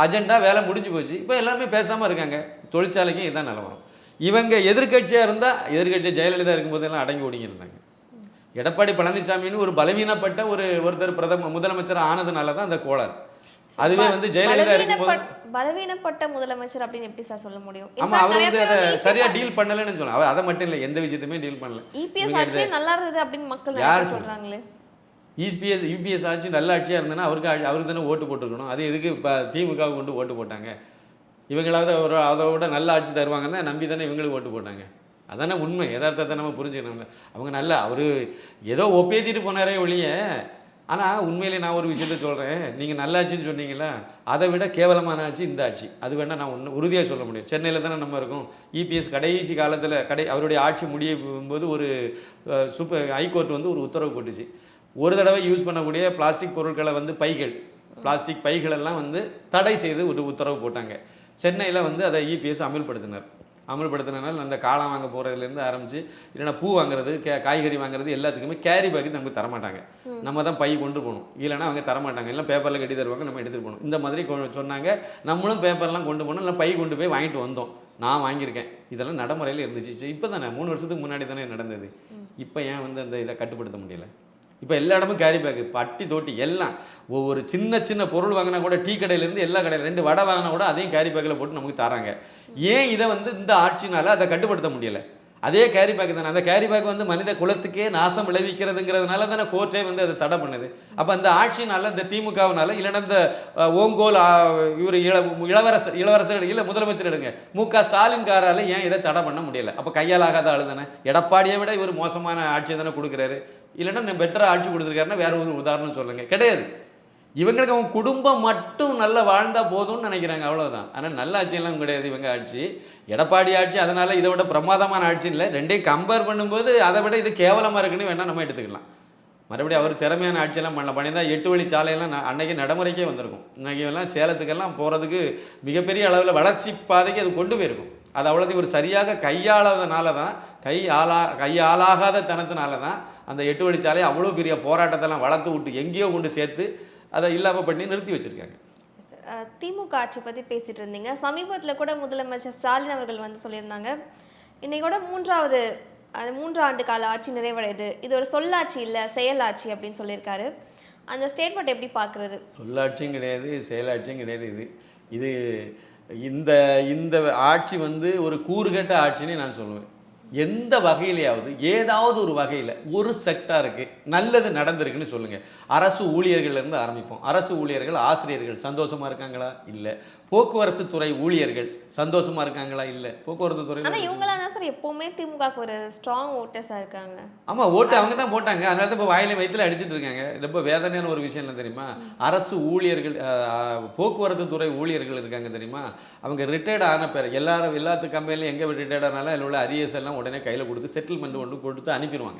அஜெண்டா வேலை முடிஞ்சு போச்சு. இப்போ எல்லாருமே பேசாமல் இருக்காங்க. தொழிற்சாலைக்கும் இதுதான் நிலவரம். இவங்க எதிர்க்கட்சியாக இருந்தால், எதிர்க்கட்சி ஜெயலலிதா இருக்கும்போதெல்லாம் அடங்கி ஒடுங்கி இருந்தாங்க. எடப்பாடி பழனிசாமின்னு ஒரு பலவீனப்பட்ட ஒருத்தர் முதலமைச்சர் ஆனதுனால தான் அந்த கோளாறு. அதுவே வந்து ஜெயலலிதா இருக்கும்போது பலவீனப்பட்ட முதலமைச்சர் அப்படின்னு எப்படி சார் சொல்ல முடியும்? ஆமா, அவர் வந்து அதை சரியா டீல் பண்ணலன்னு சொல்லலாம். அவர் அதை மட்டும் இல்லை, எந்த விஷயத்தையுமே டீல் பண்ணல. இபிஎஸ் ஆட்சி நல்லா இருந்தது அப்படின்னு மக்கள் யார் சொல்றாங்களே? யூபிஎஸ் ஆட்சி நல்ல ஆட்சியாக இருந்ததுன்னா அவருக்கு தானே ஓட்டு போட்டுருக்கணும். அது எதுக்கு இப்போ திமுக கொண்டு ஓட்டு போட்டாங்க? இவங்களாவது அதோட நல்ல ஆட்சி தருவாங்கன்னா நம்பி தானே இவங்களுக்கு ஓட்டு போட்டாங்க. அதானே உண்மை. யதார்த்தத்தை நம்ம புரிஞ்சுக்கணும். அவங்க நல்லா அவர் ஏதோ ஒப்பேத்திட்டு போனாரே ஒழிய, ஆனால் உண்மையிலே நான் ஒரு விஷயத்த சொல்கிறேன். நீங்கள் நல்லாட்சின்னு சொன்னீங்களா, அதை விட கேவலமான ஆட்சி இந்த ஆட்சி. அது வேணால் நான் ஒன்று உறுதியாக சொல்ல முடியும். சென்னையில் தானே நம்ம இருக்கோம். இபிஎஸ் கடைசி காலத்தில் அவருடைய ஆட்சி முடியும் போது ஒரு ஹைகோர்ட் வந்து ஒரு உத்தரவு போட்டுச்சு. ஒரு தடவை யூஸ் பண்ணக்கூடிய பிளாஸ்டிக் பொருட்களை வந்து பிளாஸ்டிக் பைகளெல்லாம் வந்து தடை செய்து ஒரு உத்தரவு போட்டாங்க. சென்னையில் வந்து அதை இபிஎஸ் அமல்படுத்தினால அந்த காளான் வாங்க போகிறதுலேருந்து ஆரம்பித்து, இல்லைனா பூ வாங்குறது, காய்கறி வாங்குறது எல்லாத்துக்குமே கேரி பேக்கு நமக்கு தரமாட்டாங்க. நம்ம தான் பை கொண்டு போகணும். இல்லைனா அவங்க தரமாட்டாங்க. இல்லை பேப்பரில் கட்டி தருவாங்க, நம்ம எடுத்துகிட்டு போகணும். இந்த மாதிரி சொன்னாங்க. நம்மளும் பேப்பர்லாம் கொண்டு போகணும். இல்லை பை கொண்டு போய் வாங்கிட்டு வந்தோம். நான் வாங்கியிருக்கேன். இதெல்லாம் நடைமுறையில் இருந்துச்சு. இப்போ தானே 3 வருஷத்துக்கு முன்னாடி தானே நடந்தது. இப்போ ஏன் வந்து அந்த இதை கட்டுப்படுத்த முடியல? இப்போ எல்லா இடமும் கேரி பேக்கு, பட்டி தோட்டி எல்லாம். ஒவ்வொரு சின்ன பொருள் வாங்கினா கூட, டீ கடையிலேருந்து எல்லா கடையில் 2 வடை வாங்கினா கூட அதையும் கேரி பேக்கில் போட்டு நமக்கு தராங்க. ஏன் இதை வந்து இந்த ஆட்சினால் அதை கட்டுப்படுத்த முடியலை? அதே கேரி பேக் தானே. அந்த கேரி பேக் வந்து மனித குலத்துக்கே நாசம் விளைவிக்கிறதுங்கிறதுனால தானே கோர்ட்டே வந்து அதை தடை பண்ணுது. அப்போ அந்த ஆட்சினால், இந்த திமுகவினால, இல்லைன்னா இந்த ஓங்கோல் இவர் இளவரசர் இல்லை முதலமைச்சர் எடுங்க மு.க. ஸ்டாலின் காரால் ஏன் இதை தடை பண்ண முடியலை? அப்போ கையால் ஆகாத ஆளு தானே. எடப்பாடியை விட இவர் மோசமான ஆட்சியை தானே கொடுக்குறாரு. இல்லைன்னா பெட்டராக ஆட்சி கொடுத்துருக்காருன்னா வேற ஒரு உதாரணம் சொல்லுங்கள். கிடையாது. இவங்களுக்கு அவங்க குடும்பம் மட்டும் நல்லா வாழ்ந்தால் போதும்னு நினைக்கிறாங்க, அவ்வளோதான். ஆனால் நல்ல ஆட்சியெல்லாம் கிடையாது இவங்க ஆட்சி. எடப்பாடி ஆட்சி அதனால் இதை விட பிரமாதமான ஆட்சி இல்லை. ரெண்டையும் கம்பேர் பண்ணும்போது அதை விட இது கேவலமாக இருக்குன்னு வேணால் நம்ம எடுத்துக்கலாம். மறுபடியும் அவர் திறமையான ஆட்சியெல்லாம் பண்ணியிருந்தால் 8 வழி சாலையெல்லாம் அன்றைக்கி நடைமுறைக்கே வந்திருக்கும். இன்றைக்கி எல்லாம் சேலத்துக்கெல்லாம் போகிறதுக்கு மிகப்பெரிய அளவில் வளர்ச்சி பாதைக்கு அது கொண்டு போயிருக்கும். அது அவ்வளோதையும் ஒரு சரியாக கையாளாதனால தான், கையாளாகாத தனத்தினால தான் அந்த 8 வழி சாலையை அவ்வளோ பெரிய போராட்டத்தெல்லாம் வளர்த்து விட்டு எங்கேயோ கொண்டு சேர்த்து அதை இல்லாமல் பண்ணி நிறுத்தி வச்சுருக்காங்க. திமுக ஆட்சி பற்றி பேசிகிட்டு இருந்தீங்க. சமீபத்தில் கூட முதலமைச்சர் ஸ்டாலின் அவர்கள் வந்து சொல்லியிருந்தாங்க, இன்னைக்கூட 3 ஆண்டு கால ஆட்சி நிறைவடையுது, இது ஒரு சொல்லாட்சி இல்லை செயலாட்சி அப்படின்னு சொல்லியிருக்காரு. அந்த ஸ்டேட்மெண்ட் எப்படி பார்க்குறது? சொல்லாட்சியும் கிடையாது, செயலாட்சியும் கிடையாது. இது இந்த இந்த ஆட்சி வந்து ஒரு கூறுகட்ட ஆட்சின்னு நான் சொல்லுவேன். எந்த வகையிலையாவது ஏதாவது ஒரு வகையில் ஒரு செக்டாருக்கு நல்லது நடந்திருக்குன்னு சொல்லுங்கள். அரசு ஊழியர்கள்லேருந்து ஆரம்பிப்போம். அரசு ஊழியர்கள், ஆசிரியர்கள் சந்தோஷமாக இருக்காங்களா? இல்லை. போக்குவரத்து துறை ஊழியர்கள் சந்தோஷமாக இருக்காங்களா? இல்லை. போக்குவரத்து துறை ஆனால் இவங்களாம் தான் சார் எப்போவுமே திமுகவுக்கு ஒரு ஸ்ட்ராங் ஓட்டர்ஸாக இருக்காங்க. ஆமாம், ஓட்டு அவங்க தான் போட்டாங்க. அதனால தான் இப்போ வாயில வயிற்றுல அடிச்சுட்டு இருக்காங்க. ரொம்ப வேதனையான ஒரு விஷயம் என்ன தெரியுமா? அரசு ஊழியர்கள், போக்குவரத்து துறை ஊழியர்கள் இருக்காங்க தெரியுமா? அவங்க ரிட்டையர்ட் ஆன பேர் எல்லாத்து கம்பெனிலையும் எங்கே ரிட்டையர்ட் ஆனாலும் அதில் உள்ள அரியர்ஸ் எல்லாம் உடனே கையில் கொடுத்து செட்டில்மெண்ட் ஒன்று கொடுத்து அனுப்பிடுவாங்க.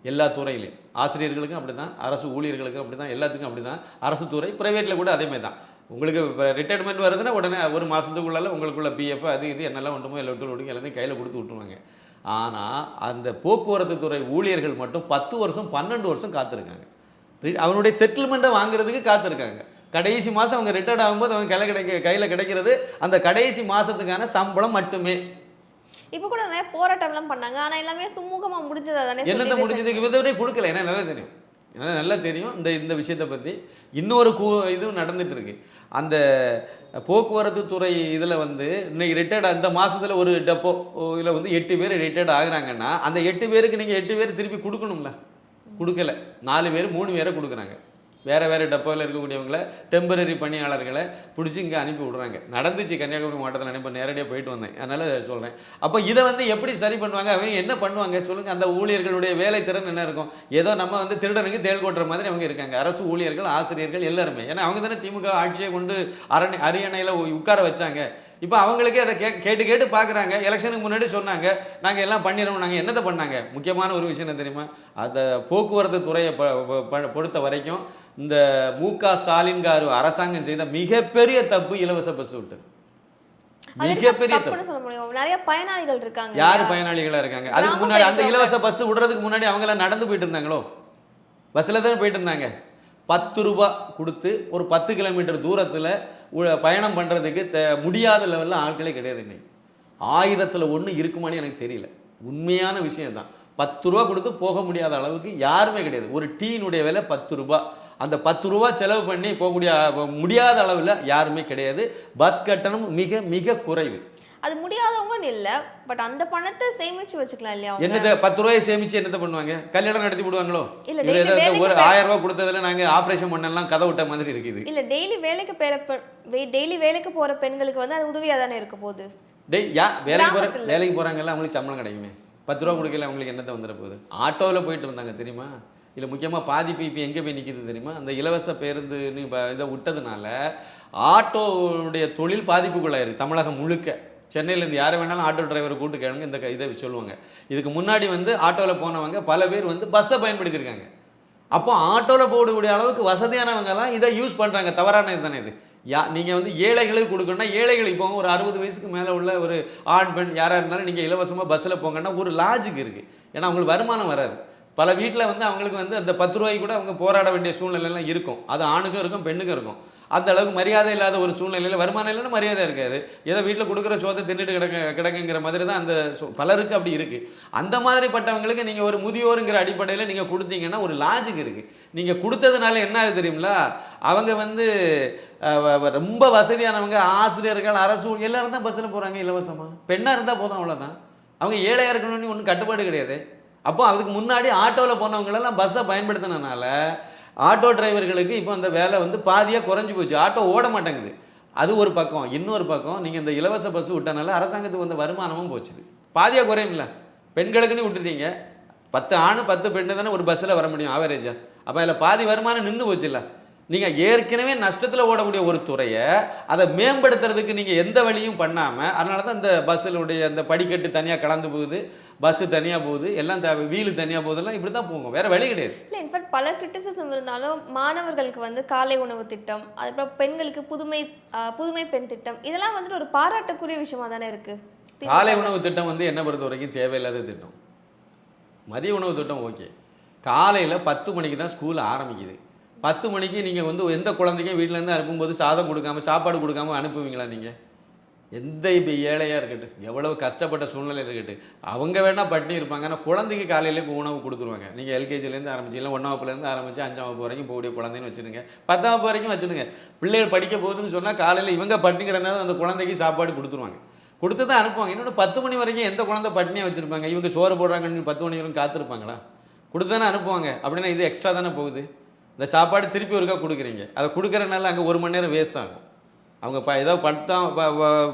எல்லா துறையிலையும் ஆசிரியர்களுக்கும் அப்படி தான், அரசு ஊழியர்களுக்கும் அப்படி தான், எல்லாத்துக்கும் அப்படி தான். அரசு துறை, ப்ரைவேட்டில் கூட அதேமாதிரி தான். உங்களுக்கு ரிட்டையர்மெண்ட் வருதுன்னா உடனே ஒரு மாதத்துக்குள்ளால உங்களுக்குள்ள பிஎஃப் அது இது என்னெல்லாம் ஒன்றுமோ எல்லாம் எல்லாத்தையும் கையில் கொடுத்து விட்டுருவாங்க. ஆனால் அந்த போக்குவரத்து துறை ஊழியர்கள் மட்டும் 10 வருஷம் 12 வருஷம் காத்திருக்காங்க. அவனுடைய செட்டில்மெண்ட்டை வாங்குறதுக்கு காத்திருக்காங்க. கடைசி மாதம் அவங்க ரிட்டையர்ட் ஆகும்போது அவங்க கையில் கிடைக்கிறது அந்த கடைசி மாதத்துக்கான சம்பளம் மட்டுமே. இப்போ கூட நிறைய போராட்டம்லாம் பண்ணாங்க, ஆனால் எல்லாமே சுமூகமாக முடிஞ்சதா தானே? என்னத்தை முடிஞ்சதுக்கு விதவரை கொடுக்கல. ஏன்னா நல்லா தெரியும் இந்த விஷயத்தை பற்றி. இன்னொரு இதுவும் நடந்துட்டு இருக்கு. அந்த போக்குவரத்து துறை இதில் வந்து இன்னைக்கு ரிட்டையர்ட் இந்த மாதத்தில் ஒரு டெப்போ இதில் வந்து 8 பேர் ரிட்டையர்ட் ஆகுறாங்கன்னா அந்த 8 பேருக்கு நீங்கள் 8 பேர் திருப்பி கொடுக்கணும்ல. கொடுக்கல. 4 பேர் 3 பேரை கொடுக்குறாங்க. வேறு டெப்போவில் இருக்கக்கூடியவங்கள டெம்பரரி பணியாளர்களை பிடிச்சி இங்கே அனுப்பி விடுறாங்க. நடந்துச்சு கன்னியாகுமரி மாவட்டத்தில். அனுப்பி நேரடியாக போயிட்டு வந்தேன், அதனால் சொல்கிறேன். அப்போ இதை வந்து எப்படி சரி பண்ணுவாங்க? அவங்க என்ன பண்ணுவாங்க சொல்லுங்கள்? அந்த ஊழியர்களுடைய வேலை திறன் என்ன இருக்கும்? ஏதோ நம்ம வந்து திருடனுக்கு தேள் கொட்டுற மாதிரி அவங்க இருக்காங்க. அரசு ஊழியர்கள், ஆசிரியர்கள் எல்லாருமே. ஏன்னா அவங்க தானே திமுக ஆட்சியை கொண்டு அரியணையில் உட்கார வச்சாங்க. இப்போ அவங்களுக்கே அதை கேட்டு பார்க்குறாங்க. எலெக்ஷனுக்கு முன்னாடி சொன்னாங்க நாங்கள் எல்லாம் பண்ணிடுறோம். நாங்கள் என்னத்தை பண்ணாங்க? முக்கியமான ஒரு விஷயம் என்ன தெரியுமா? அந்த போக்குவரத்து துறையை பொறுத்த வரைக்கும் இந்த மு.க. ஸ்டாலின் அரசாங்கம் செய்த மிகப்பெரிய தப்பு இலவச பஸ் விட்டது. மிகப்பெரிய தப்புன்னு சொல்ல முடியும். நிறைய பயனாளிகள் இருக்காங்க. யார் பயனாளிகளா இருக்காங்க? அதுக்கு முன்னாடி அந்த இலவச பஸ் விடுறதுக்கு முன்னாடி அவங்க எல்லாம் நடந்து போயிட்டு இருந்தாங்களோ? பஸ்ல தானே போயிட்டு இருந்தாங்க. 10 ரூபா கொடுத்து ஒரு 10 கிலோமீட்டர் தூரத்துல பயணம் பண்றதுக்கு முடியாத லெவல்ல ஆட்களே கிடையாது. இன்னைக்கு 1000ல் 1 இருக்குமான்னு எனக்கு தெரியல. உண்மையான விஷயம் தான். 10 ரூபா கொடுத்து போக முடியாத அளவுக்கு யாருமே கிடையாது. ஒரு டீனுடைய விலை 10 ரூபா. அந்த 10 ரூபா செலவு பண்ணி போகக்கூடிய முடியாத அளவில் யாருமே கிடையாது. பஸ் கட்டணம் மிக மிக குறைவு. அது முடியாதவங்கன்னு இல்ல, பட் அந்த பணத்தை சேமிச்சு வச்சுக்கலாம் இல்லையா? என்னது 10 ரூபாயை சேமிச்சு என்னத்தை பண்ணுவாங்க? கல்யாணம் நடத்தி விடுவாங்களோ? இல்ல, ஒரு 1000 ரூபாய் கொடுத்ததுல நாங்க ஆபரேஷன் பண்ணலாம் கதை விட்ட மாதிரி இருக்குது. இல்ல, டெய்லி வேலைக்கு போற பெண்களுக்கு வந்து அது உதவியா தானே இருக்க போகுது. வேலைக்கு போறாங்கல்ல, அவங்களுக்கு சம்பளம் கிடைக்குமே. 10 ரூபா கொடுக்கல அவங்களுக்கு என்னத்தை வந்துட போகுது? ஆட்டோவில் போயிட்டு இருந்தாங்க தெரியுமா? இல்லை முக்கியமாக பாதிப்பு இப்போ எங்கே போய் நிற்கிது தெரியுமா? அந்த இலவச பேருந்துன்னு இதை விட்டதுனால ஆட்டோவுடைய தொழில் பாதிப்புக்குள்ளாயிருக்கு. தமிழகம் முழுக்க சென்னையிலேருந்து யாரை வேணாலும் ஆட்டோ டிரைவரை கூட்டு கேளுங்க, இந்த இதை சொல்லுவாங்க. இதுக்கு முன்னாடி வந்து ஆட்டோவில் போனவங்க பல பேர் வந்து பஸ்ஸை பயன்படுத்தியிருக்காங்க. அப்போ ஆட்டோவில் போகக்கூடிய அளவுக்கு வசதியானவங்கலாம் இதை யூஸ் பண்ணுறாங்க. தவறான இது தானே இது. நீங்கள் வந்து ஏழைகளுக்கு கொடுக்கணும்னா ஏழைகளுக்கு போங்க. ஒரு 60 வயசுக்கு மேலே உள்ள ஒரு ஆண் பெண் யாராக இருந்தாலும் நீங்கள் இலவசமாக பஸ்ஸில் போங்கன்னா ஒரு லாஜிக் இருக்குது. ஏன்னா அவங்களுக்கு வருமானம் வராது. பல வீட்டில் வந்து அவங்களுக்கு வந்து அந்த 10 ரூபாய்க்கு கூட அவங்க போராட வேண்டிய சூழ்நிலைலாம் இருக்கும். அது ஆணுக்கும் இருக்கும் பெண்ணுக்கும் இருக்கும். அந்த அளவுக்கு மரியாதை இல்லாத ஒரு சூழ்நிலையில் வருமானம் இல்லைன்னா மரியாதை இருக்காது. ஏதோ வீட்டில் கொடுக்குற சோத்தை தின்னுட்டு கிடக்குங்கிற மாதிரி தான் அந்த பலருக்கு அப்படி இருக்குது. அந்த மாதிரிப்பட்டவங்களுக்கு நீங்கள் ஒரு முதியோருங்கிற அடிப்படையில் நீங்கள் கொடுத்தீங்கன்னா ஒரு லாஜிக் இருக்குது. நீங்கள் கொடுத்ததுனால என்ன ஆகுது தெரியுங்களா? அவங்க வந்து ரொம்ப வசதியானவங்க, ஆசிரியர்கள், அரசு எல்லாரும் தான் பஸ்ஸில் போகிறாங்க இலவசமாக. பெண்ணாக இருந்தால் போதும், அவ்வளோதான். அவங்க ஏழையாக இருக்கணும்னு ஒன்றும் கட்டுப்பாடு கிடையாது. அப்போ அதுக்கு முன்னாடி ஆட்டோவில் போனவங்களெல்லாம் பஸ்ஸை பயன்படுத்தினால ஆட்டோ டிரைவர்களுக்கு இப்போ அந்த வேலை வந்து பாதியாக குறைஞ்சி போச்சு. ஆட்டோ ஓட மாட்டேங்குது. அது ஒரு பக்கம். இன்னொரு பக்கம் நீங்கள் இந்த இலவச பஸ் விட்டனால அரசாங்கத்துக்கு வந்த வருமானமும் போச்சுது. பாதியாக குறையும்ல. பெண்களுக்குன்னு விட்டுட்டீங்க. 10 ஆண் 10 பெண்ணு தானே ஒரு பஸ்ஸில் வர முடியும் ஆவரேஜாக. அப்போ அதில் பாதி வருமானம் நின்று போச்சு இல்லை? நீங்கள் ஏற்கனவே நஷ்டத்தில் ஓடக்கூடிய ஒரு துறையை அதை மேம்படுத்துறதுக்கு நீங்கள் எந்த வழியும் பண்ணாமல், அதனால தான் இந்த பஸ்ஸினுடைய அந்த படிக்கட்டு தனியாக கலந்து போகுது, பஸ்ஸு தனியாக போகுது, எல்லாம் வீலு தனியாக போகுதெல்லாம் இப்படி தான் போகும். வேறு வழி கிடையாது. இல்லை, இன்ஃபேக்ட் பல கிரிட்டிசிசம் இருந்தாலும் மாணவர்களுக்கு வந்து காலை உணவு திட்டம், அதுக்கப்புறம் பெண்களுக்கு புதுமை பெண் திட்டம், இதெல்லாம் வந்துட்டு ஒரு பாராட்டக்குரிய விஷயமா தானே இருக்குது. காலை உணவு திட்டம் வந்து என்ன பொறுத்த வரைக்கும் தேவையில்லாத திட்டம். மதிய உணவு திட்டம் ஓகே. காலையில் 10 மணிக்கு தான் ஸ்கூல் ஆரம்பிக்குது. 10 மணிக்கு நீங்கள் வந்து எந்த குழந்தைக்கும் வீட்டிலேருந்து அனுப்பும்போது சாதம் கொடுக்காம சாப்பாடு கொடுக்காம அனுப்புவீங்களா? நீங்கள் எந்த இப்போ ஏழையாக இருக்கட்டும், எவ்வளவு கஷ்டப்பட்ட சூழ்நிலையில் இருக்கட்டும், அவங்க வேணால் பட்டினி இருப்பாங்க. ஆனால் குழந்தைக்கு காலையிலே இப்போ உணவு கொடுத்துருவாங்க. நீங்கள் எல்கேஜிலேருந்து ஆரம்பிச்சு, இல்லை 1ஆம் வகுப்புலேருந்து ஆரம்பிச்சு 5ஆம் வகுப்பு வரைக்கும் போகக்கூடிய குழந்தைன்னு வச்சுருங்க. 10ஆம் வகுப்பு வரைக்கும் வச்சுடுங்க. பிள்ளைகள் படிக்க போகுதுன்னு சொன்னால் காலையில் இவங்க பட்டினி கிடந்தாலும் அந்த குழந்தைக்கு சாப்பாடு கொடுத்துருவாங்க. கொடுத்து தான் அனுப்புவாங்க. இன்னொன்று 10 மணி வரைக்கும் எந்த குழந்தை பட்டினியாக வச்சுருப்பாங்க? இவங்க சோறு போடுறாங்கன்னு 10 மணி வரைக்கும் காத்திருப்பாங்களா? கொடுத்து தானே அனுப்புவாங்க. அப்படின்னா இது எக்ஸ்ட்ரா தானே போகுது. இந்த சாப்பாடு திருப்பி ஒருக்கா கொடுக்குறீங்க. அதை கொடுக்குறனால அங்கே 1 மணி நேரம் வேஸ்ட் ஆகும். அவங்க ஏதோ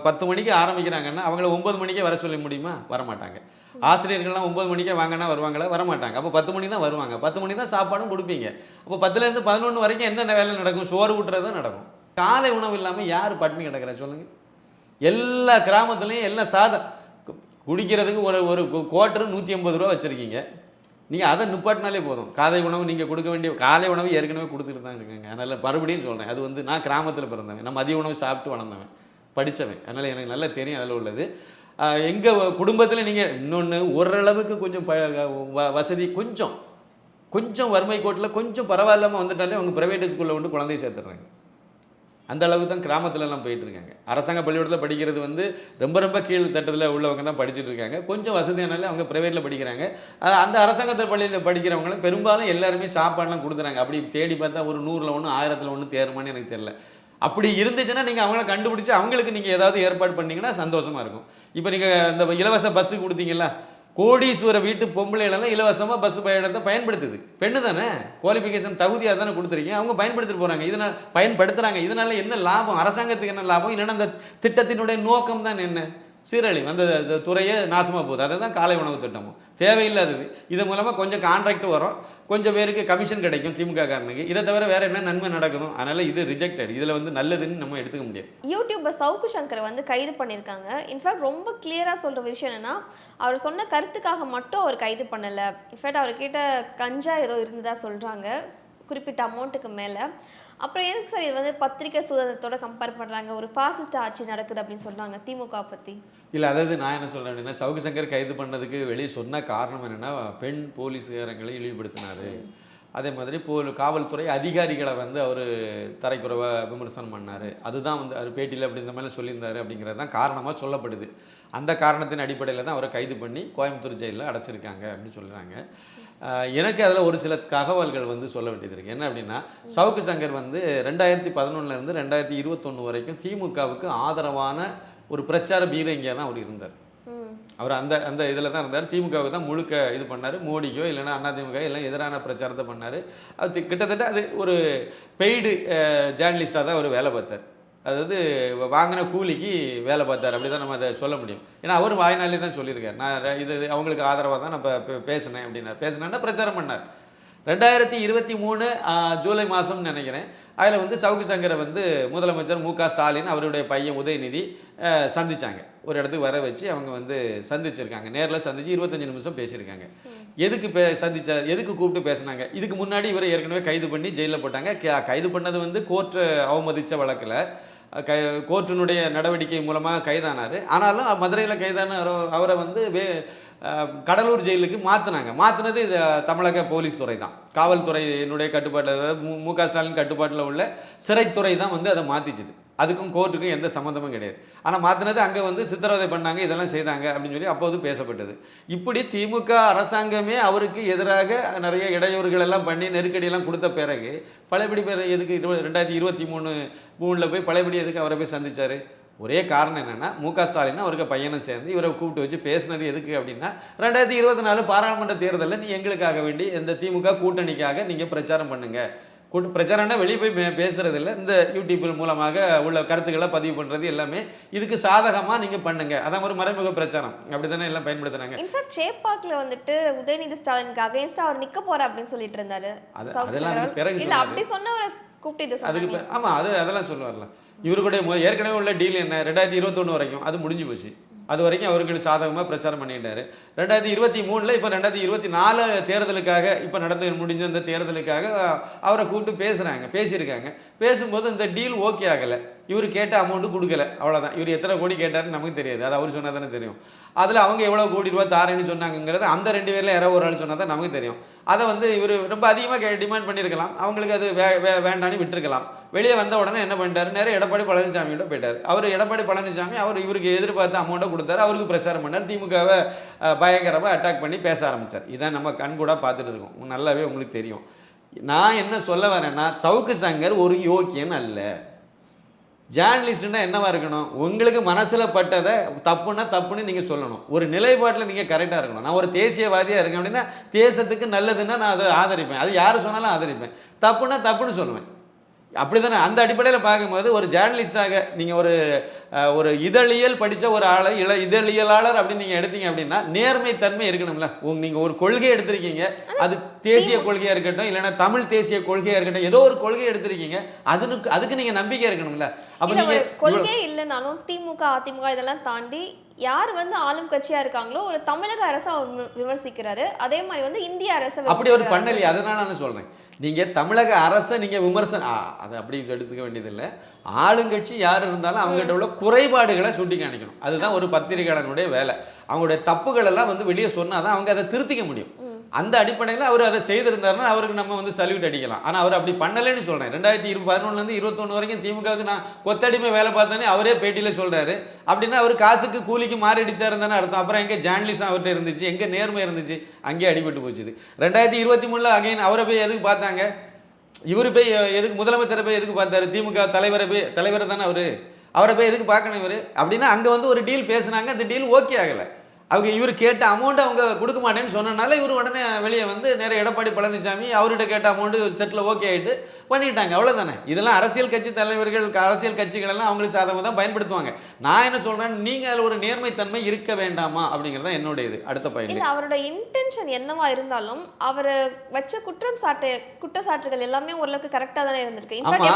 10 மணிக்கு ஆரம்பிக்கிறாங்கன்னா அவங்கள 9 மணிக்கே வர சொல்ல முடியுமா? வரமாட்டாங்க. ஆசிரியர்கள்லாம் 9 மணிக்கே வாங்கன்னா வருவாங்களா? வரமாட்டாங்க. அப்போ 10 மணி தான் வருவாங்க. 10 மணி தான் சாப்பாடும் கொடுப்பீங்க. அப்போ 10லேருந்து 11 வரைக்கும் என்னென்ன வேலை நடக்கும்? சோறு ஊட்டுறது தான் நடக்கும். காலை உணவு இல்லாமல் யார் பட்டினி கிடக்கிறா சொல்லுங்கள்? எல்லா கிராமத்துலேயும் எல்லாம் சாதம் குடிக்கிறதுக்கு ஒரு குவார்ட்டரு 150 ரூபா வச்சுருக்கீங்க. நீங்கள் அதை நிப்பாட்டினாலே போதும். காலை உணவு நீங்கள் கொடுக்க வேண்டிய காலை உணவு ஏற்கனவே கொடுத்துட்டு தான் இருக்காங்க. அதனால் மறுபடியும் சொல்கிறேன், அது வந்து நான் கிராமத்தில் பிறந்தவன், நான் மதிய உணவு சாப்பிட்டு வளர்ந்தவன், படித்தவன். அதனால் எனக்கு நல்லா தெரியும் அதில் உள்ளது. எங்கள் குடும்பத்தில் நீங்கள் இன்னொன்று ஓரளவுக்கு கொஞ்சம் வசதி கொஞ்சம் வறுமை கோட்டில் கொஞ்சம் பரவாயில்லாமல் வந்துட்டாலே அவங்க ப்ரைவேட் ஸ்கூலில் வந்து குழந்தைய சேர்த்துடுறாங்க. அந்த அளவுக்கு தான் கிராமத்துலலாம் போயிட்டுருக்காங்க. அரசாங்க பள்ளிக்கூடத்தில் படிக்கிறது வந்து ரொம்ப கீழ் தட்டத்தில் உள்ளவங்க தான் படிச்சுட்டு இருக்காங்க. கொஞ்சம் வசதியானாலே அவங்க ப்ரைவேட்டில் படிக்கிறாங்க. அந்த அரசாங்கத்தில் பள்ளியில் படிக்கிறவங்களும் பெரும்பாலும் எல்லாருமே சாப்பாடுலாம் கொடுக்குறாங்க. அப்படி தேடி பார்த்தா ஒரு 100ல் 1 1000ல் 1 தேருமான்னு எனக்கு தெரியல. அப்படி இருந்துச்சுன்னா நீங்கள் அவங்கள கண்டுபிடிச்சி அவங்களுக்கு நீங்கள் ஏதாவது ஏற்பாடு பண்ணிங்கன்னா சந்தோஷமாக இருக்கும். இப்போ நீங்கள் இந்த இலவச பஸ்ஸு கொடுத்தீங்களா, கோடீஸ்வர வீட்டு பொம்பளைகளெல்லாம் இலவசமாக பஸ் பயணத்தை பயன்படுத்துது. பெண்ணு தானே, குவாலிஃபிகேஷன் தகுதியாக தானே கொடுத்துருக்கீங்க. அவங்க பயன்படுத்திட்டு போகிறாங்க. இதனால் பயன்படுத்துகிறாங்க. இதனால் என்ன லாபம்? அரசாங்கத்துக்கு என்ன லாபம்? இல்லைன்னா அந்த திட்டத்தினுடைய நோக்கம் தான் என்ன? சீரழிவு. அந்த துறையே நாசமாக போகுது. அதை தான் காலை உணவு திட்டமும் தேவையில்லாதது. இது மூலமாக கொஞ்சம் கான்ட்ராக்ட் வரும், கொஞ்சம் பேருக்கு கமிஷன் கிடைக்கும் திமுக காரனுக்கு. இதை தவிர வேறு என்ன நன்மை நடக்கணும்? அதனால் இது ரிஜெக்டட். இதில் வந்து நல்லதுன்னு நம்ம எடுத்துக்க முடியாது. யூடியூபர் சவுக்கு சங்கரை வந்து கைது பண்ணியிருக்காங்க. இன்ஃபேக்ட் ரொம்ப கிளியராக சொல்கிற விஷயம் என்னென்னா, அவர் சொன்ன கருத்துக்காக மட்டும் அவர் கைது பண்ணலை. இன்ஃபேக்ட் அவர்கிட்ட கஞ்சா ஏதோ இருந்ததாக சொல்கிறாங்க. குறிப்பிட்ட அமௌண்ட்டுக்கு மேலே. அப்புறம் எதுக்கு சார் இது வந்து பத்திரிக்கை சுதந்திரத்தோட கம்பேர் பண்ணுறாங்க, ஒரு ஃபாசிஸ்ட் ஆட்சி நடக்குது அப்படின்னு சொன்னாங்க திமுக பற்றி? இல்லை, அதாவது நான் என்ன சொல்கிறேன் அப்படின்னா, சவுக்கு சங்கர் கைது பண்ணதுக்கு வெளியே சொன்ன காரணம் என்னென்னா, பெண் போலீஸ்காரங்களை இழிவுபடுத்தினார். அதே மாதிரி காவல்துறை அதிகாரிகளை வந்து அவர் தரைக்குறைவாக விமர்சனம் பண்ணார். அதுதான் வந்து அவர் பேட்டியில் அப்படி இந்த மாதிரி சொல்லியிருந்தார் அப்படிங்கிறது தான் காரணமாக சொல்லப்படுது. அந்த காரணத்தின் அடிப்படையில் தான் அவரை கைது பண்ணி கோயம்புத்தூர் ஜெயிலில் அடைச்சிருக்காங்க அப்படின்னு சொல்கிறாங்க. எனக்கு அதில் ஒரு சில தகவல்கள் வந்து சொல்ல வேண்டியது இருக்குது. என்ன அப்படின்னா, சவுக்கு சங்கர் வந்து 2011 2021 வரைக்கும் திமுகவுக்கு ஆதரவான ஒரு பிரச்சார பீரங்கியாக தான் அவர் இருந்தார். அவர் அந்த அந்த இதில் தான் இருந்தார். திமுகவுக்கு தான் முழுக்க இது பண்ணார். மோடிக்கோ இல்லைன்னா அதிமுக எல்லாம் எதிரான பிரச்சாரத்தை பண்ணார். அது கிட்டத்தட்ட அது ஒரு பெய்டு ஜேர்னலிஸ்டாக தான் அவர் வேலை பார்த்தார். அதாவது வாங்கின கூலிக்கு வேலை பார்த்தார், அப்படி தான் நம்ம அதை சொல்ல முடியும். ஏன்னா அவர் வாய்நாளே தான் சொல்லியிருக்கார், நான் இது அவங்களுக்கு ஆதரவாக தான் நான் பேசினேன் அப்படின்னார். பேசினேன்னா பிரச்சாரம் பண்ணார். 2023 ஜூலை மாதம்னு நினைக்கிறேன். அதில் வந்து சவுக்கு சங்கரை வந்து முதலமைச்சர் மு க ஸ்டாலின் அவருடைய பையன் உதயநிதி சந்தித்தாங்க. ஒரு இடத்துக்கு வர வச்சு அவங்க வந்து சந்திச்சிருக்காங்க. நேரில் சந்தித்து 25 நிமிஷம் பேசியிருக்காங்க. எதுக்கு சந்திச்சார், எதுக்கு கூப்பிட்டு பேசினாங்க? இதுக்கு முன்னாடி இவரை ஏற்கனவே கைது பண்ணி ஜெயிலில் போட்டாங்க. கைது பண்ணது வந்து கோர்ட்டு அவமதித்த வழக்கில் கோர்ட்டினுடைய நடவடிக்கை மூலமாக கைதானார். ஆனாலும் மதுரையில் கைதான அவரை வந்து கடலூர் ஜெயிலுக்கு மாற்றினது இது தமிழக போலீஸ் துறை தான். காவல்துறையினுடைய கட்டுப்பாட்டில், அதாவது மு க ஸ்டாலின் கட்டுப்பாட்டில் உள்ள சிறைத்துறை தான் வந்து அதை மாற்றிச்சுது. அதுக்கும் கோர்ட்டுக்கும் எந்த சம்மந்தமும் கிடையாது. ஆனால் மாற்றினது அங்கே வந்து சித்திரவதை பண்ணாங்க, இதெல்லாம் செய்தாங்க அப்படின்னு சொல்லி அப்போது பேசப்பட்டது. இப்படி திமுக அரசாங்கமே அவருக்கு எதிராக நிறைய இடையூறுகள் எல்லாம் பண்ணி நெருக்கடியெல்லாம் கொடுத்த பிறகு பழையபடி எதுக்கு 2023 போய் பழையபடி எதுக்கு அவரை போய் சந்திச்சார்? ஒரே காரணம் என்னென்னா, மு க ஸ்டாலின் அவருக்கு பையனும் சேர்ந்து இவரை கூப்பிட்டு வச்சு பேசினது எதுக்கு அப்படின்னா, 2024 பாராளுமன்ற தேர்தலில் நீ எங்களுக்காக வேண்டி இந்த திமுக கூட்டணிக்காக நீங்கள் பிரச்சாரம் பண்ணுங்கள். பிரச்சாரம்னா வெளியே போய் பேசுறதில்ல, இந்த யூடியூப் மூலமாக உள்ள கருத்துக்களை பதிவு பண்ணுறது எல்லாமே இதுக்கு சாதகமாக நீங்கள் பண்ணுங்க. அதான் ஒரு மறைமுக பிரச்சாரம், அப்படி தானே எல்லாம் பயன்படுத்துனாங்க. இன்ஃபேக்ட் சேப்பாக்கில் வந்துட்டு உதயநிதி ஸ்டாலினுக்கு அகைன்ஸ்டா அவர் நிற்க போற அப்படின்னு சொல்லிட்டு இருந்தாரு. அதெல்லாம் பிறகு இல்ல அப்படி சொன்னவரை கூப்பிட்டு அதுக்கு ஆமாம், அதெல்லாம் சொல்லுவார்ல. இவருடைய ஏற்கனவே உள்ள டீல் என்ன, 2021 வரைக்கும் அது முடிஞ்சு போச்சு. அது வரைக்கும் அவர்களுக்கு சாதகமாக பிரச்சாரம் பண்ணிட்டாரு. 2023 இப்போ 2024 தேர்தலுக்காக, இப்போ நடந்து முடிஞ்ச அந்த தேர்தலுக்காக அவரை கூப்பிட்டு பேசியிருக்காங்க. பேசும்போது இந்த டீல் ஓகே ஆகலை. இவர் கேட்ட அமௌண்ட்டு கொடுக்கல, அவ்வளோதான். இவர் எத்தனை கோடி கேட்டாருன்னு நமக்கு தெரியாது, அது அவர் சொன்னால் தானே தெரியும். அதில் அவங்க எவ்வளோ கோடி ரூபா தாரேன்னு சொன்னாங்கிறது அந்த 2 பேரில் யாரோ ஒரு ஆள் சொன்னால் தான் நமக்கு தெரியும். அதை வந்து இவர் ரொம்ப அதிகமாக டிமாண்ட் பண்ணியிருக்கலாம், அவங்களுக்கு அது வேண்டான்னு விட்டுருக்கலாம். வெளியே வந்த உடனே என்ன பண்ணிட்டாரு, நிறைய எடப்பாடி பழனிசாமியோட போயிட்டார். அவர் எடப்பாடி பழனிசாமி இவருக்கு எதிர்பார்த்த அமௌண்ட்டை கொடுத்தாரு, அவருக்கு பிரச்சாரம் பண்ணார். திமுகவை பயங்கரமாக அட்டாக் பண்ணி பேச ஆரம்பித்தார். இதான் நம்ம கண்கூட பார்த்துட்டு இருக்கோம், நல்லாவே உங்களுக்கு தெரியும். நான் என்ன சொல்ல வரேன்னா, சவுக்கு சங்கர் ஒரு யோக்கியன் அல்ல. ஜேர்னலிஸ்ட்னா என்னவா இருக்கணும், உங்களுக்கு மனசில் பட்டதை தப்புன்னா தப்புன்னு நீங்கள் சொல்லணும். ஒரு நிலைப்பாட்டில் நீங்கள் கரெக்டாக இருக்கணும். நான் ஒரு தேசியவாதியாக இருக்கேன் அப்படின்னா, தேசத்துக்கு நல்லதுன்னா நான் அதை ஆதரிப்பேன், அது யார் சொன்னாலும் ஆதரிப்பேன். தப்புன்னா தப்புன்னு சொல்லுவேன். அப்படி தானே? அந்த அடிப்படையில் பார்க்கும்போது ஒரு ஜேர்னலிஸ்டாக நீங்கள் ஒரு இதழியல் படித்த ஒரு ஆளை இதழியலாளர் அப்படின்னு நீங்கள் எடுத்தீங்க அப்படின்னா நேர்மை தன்மை இருக்கணும்ல. நீங்கள் ஒரு கொள்கை எடுத்திருக்கீங்க, அது தேசிய கொள்கையாக இருக்கட்டும், இல்லைன்னா தமிழ் தேசிய கொள்கையாக இருக்கட்டும், ஏதோ ஒரு கொள்கை எடுத்திருக்கீங்க, அதுக்கு நீங்கள் நம்பிக்கை இருக்கணும்ல. அப்போ நீங்கள் கொள்கை இல்லைனாலும் திமுக அதிமுக இதெல்லாம் தாண்டி யார் வந்து ஆளும் கட்சியா இருக்காங்களோ ஒரு தமிழக அரசை அவர் விமர்சிக்கிறாரு. அதே மாதிரி வந்து இந்திய அரசை அப்படி ஒரு பண்ணலையே, அதனால நான் சொல்றேன். நீங்கள் தமிழக அரசை நீங்கள் விமர்சனம் அதை அப்படி எடுத்துக்க வேண்டியதில்லை. ஆளுங்கட்சி யார் இருந்தாலும் அவங்ககிட்ட உள்ள குறைபாடுகளை சுட்டி காணிக்கணும். அதுதான் ஒரு பத்திரிகையாளனுடைய வேலை. அவங்களுடைய தப்புகள் எல்லாம் வந்து வெளியே சொன்னால் தான் அவங்க அதை திருத்திக்க முடியும். அந்த அடிப்படையில் அவர் அதை செய்திருந்தாருன்னா அவருக்கு நம்ம வந்து சல்யூட் அடிக்கலாம். ஆனால் அவர் அப்படி பண்ணலைன்னு சொல்கிறேன். 2011 21 வரைக்கும் திமுகவுக்கு நான் கொத்தடிமை வேலை பார்த்தேன்னு அவரே பேட்டியில் சொல்கிறாரு. அப்படின்னா அவர் காசுக்கு கூலிக்கு மாறிடிச்சாருன்னு தானே அர்த்தம். அப்புறம் எங்கே ஜேர்னலிசம் அவர்கிட்ட இருந்துச்சு, எங்கே நேர்மை இருந்துச்சு? அங்கேயே அடிபட்டு போச்சுது. 2023 அகைன் அவரை போய் எதுக்கு பார்த்தாங்க? இவர் போய் எதுக்கு முதலமைச்சரை போய் எதுக்கு பார்த்தாரு? திமுக தலைவர் தானே அவரை போய் எதுக்கு பார்க்கணும் இவர்? அப்படின்னா அங்கே வந்து ஒரு டீல் பேசுனாங்க, அந்த டீல் ஓகே ஆகலை. அவங்க இவர் கேட்ட அமௌண்ட்டை அவங்க கொடுக்க மாட்டேன்னு சொன்னனால இவர் உடனே வெளியே வந்து நிறைய எடப்பாடி பழனிசாமி அவர்கிட்ட கேட்ட அமௌண்ட்டு செட்டில் ஓகே ஆகிட்டு பண்ணிட்டாங்க, அவ்வளோதானே. இதெல்லாம் அரசியல் கட்சி தலைவர்கள், அரசியல் கட்சிகள் எல்லாம் அவங்களுக்கு சாதகமாக தான் பயன்படுத்துவாங்க. நான் என்ன சொல்கிறேன், நீங்கள் அதில் ஒரு நேர்மைத்தன்மை இருக்க வேண்டாமா அப்படிங்கிறதான் என்னுடைய இது அடுத்த பயன். இல்லை, அவரோட இன்டென்ஷன் என்னவா இருந்தாலும் அவர் வச்ச குற்றச்சாட்டுகள் எல்லாமே ஓரளவுக்கு கரெக்டாக தானே இருந்திருக்கு. ஆமாம்,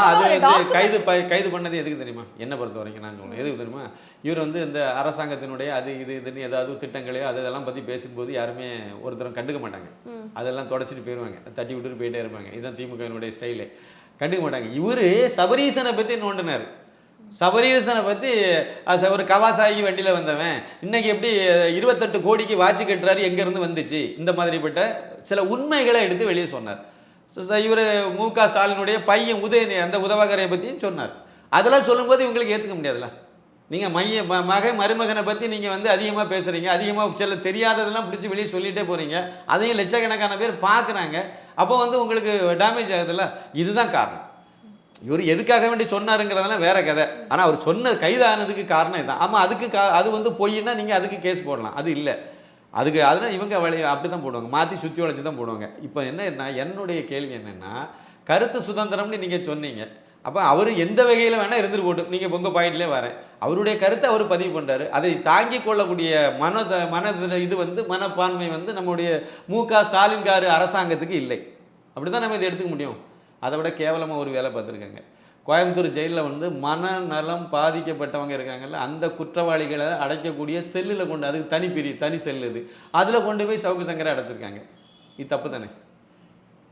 அது கைது பண்ணது எதுக்கு தெரியுமா? என்னை பொறுத்த வரைக்கும் நான் சொல்லுவேன் எதுக்கு தெரியுமா, இவர் வந்து இந்த அரசாங்கத்தினுடைய அது இதுன்னு ஏதாவது திட்டங்களையோ அதெல்லாம் பற்றி பேசும்போது யாருமே ஒருத்தரும் கண்டுக்க மாட்டாங்க. அதெல்லாம் தொடச்சிட்டு போயிடுவாங்க, தட்டி விட்டுட்டு போயிட்டே இருப்பாங்க. இதுதான் திமுகவினுடைய ஸ்டைலு. கண்டுக்க மாட்டாங்க. இவர் சபரீசனை பற்றி நோண்டினார். சபரீசனை பற்றி ஒரு கவாசாகி வண்டியில் வந்தவன் இன்னைக்கு எப்படி 28 கோடிக்கு வாட்சி கட்டுறாரு, எங்கேருந்து வந்துச்சு, இந்த மாதிரிப்பட்ட சில உண்மைகளை எடுத்து வெளியே சொன்னார். இவர் மு.க. ஸ்டாலினுடைய பையன் அந்த உதவாகரையை பற்றியும் சொன்னார். அதெல்லாம் சொல்லும்போது இவங்களுக்கு ஏற்றுக்க முடியாதுல்ல. நீங்கள் மருமகனை பற்றி நீங்கள் வந்து அதிகமாக பேசுகிறீங்க, அதிகமாக சில தெரியாததெல்லாம் பிடிச்சி வெளியே சொல்லிகிட்டே போகிறீங்க, அதையும் லட்சக்கணக்கான பேர் பார்க்குறாங்க. அப்போ வந்து உங்களுக்கு டேமேஜ் ஆகுதுல்ல. இதுதான் காரணம். இவர் எதுக்காக வேண்டி சொன்னாருங்கிறதெல்லாம் வேற கதை. ஆனால் அவர் சொன்ன கைதானதுக்கு காரணம் இதுதான். ஆமாம், அதுக்கு அது வந்து பொய்னா நீங்கள் அதுக்கு கேஸ் போடலாம். அது இல்லை. அதனால் இவங்க அப்படி தான் போடுவாங்க, மாற்றி சுற்றி வளைச்சி தான் போடுவாங்க. இப்போ என்னன்னா, என்னுடைய கேள்வி என்னென்னா, கருத்து சுதந்திரம்னு நீங்கள் சொன்னீங்க. அப்போ அவர் எந்த வகையில் வேணால் இருந்துட்டு போட்டும். நீங்கள் உங்கள் பாயிண்ட்லேயே வரேன். அவருடைய கருத்தை அவர் பதிவு பண்ணுறாரு. அதை தாங்கிக் கொள்ளக்கூடிய இது வந்து மனப்பான்மை வந்து நம்முடைய மு.க. ஸ்டாலின் அரசாங்கத்துக்கு இல்லை. அப்படி தான் நம்ம இதை எடுத்துக்க முடியும். அதை விட கேவலமாக ஒரு வேலை பார்த்துருக்காங்க. கோயம்புத்தூர் ஜெயிலில் வந்து மனநலம் பாதிக்கப்பட்டவங்க இருக்காங்கல்ல, அந்த குற்றவாளிகளை அடைக்கக்கூடிய செல்லில் கொண்டு, அதுக்கு தனி செல்லு இது, அதில் கொண்டு போய் சவுக்கு சங்கரை அடைச்சிருக்காங்க. இது தப்பு தானே?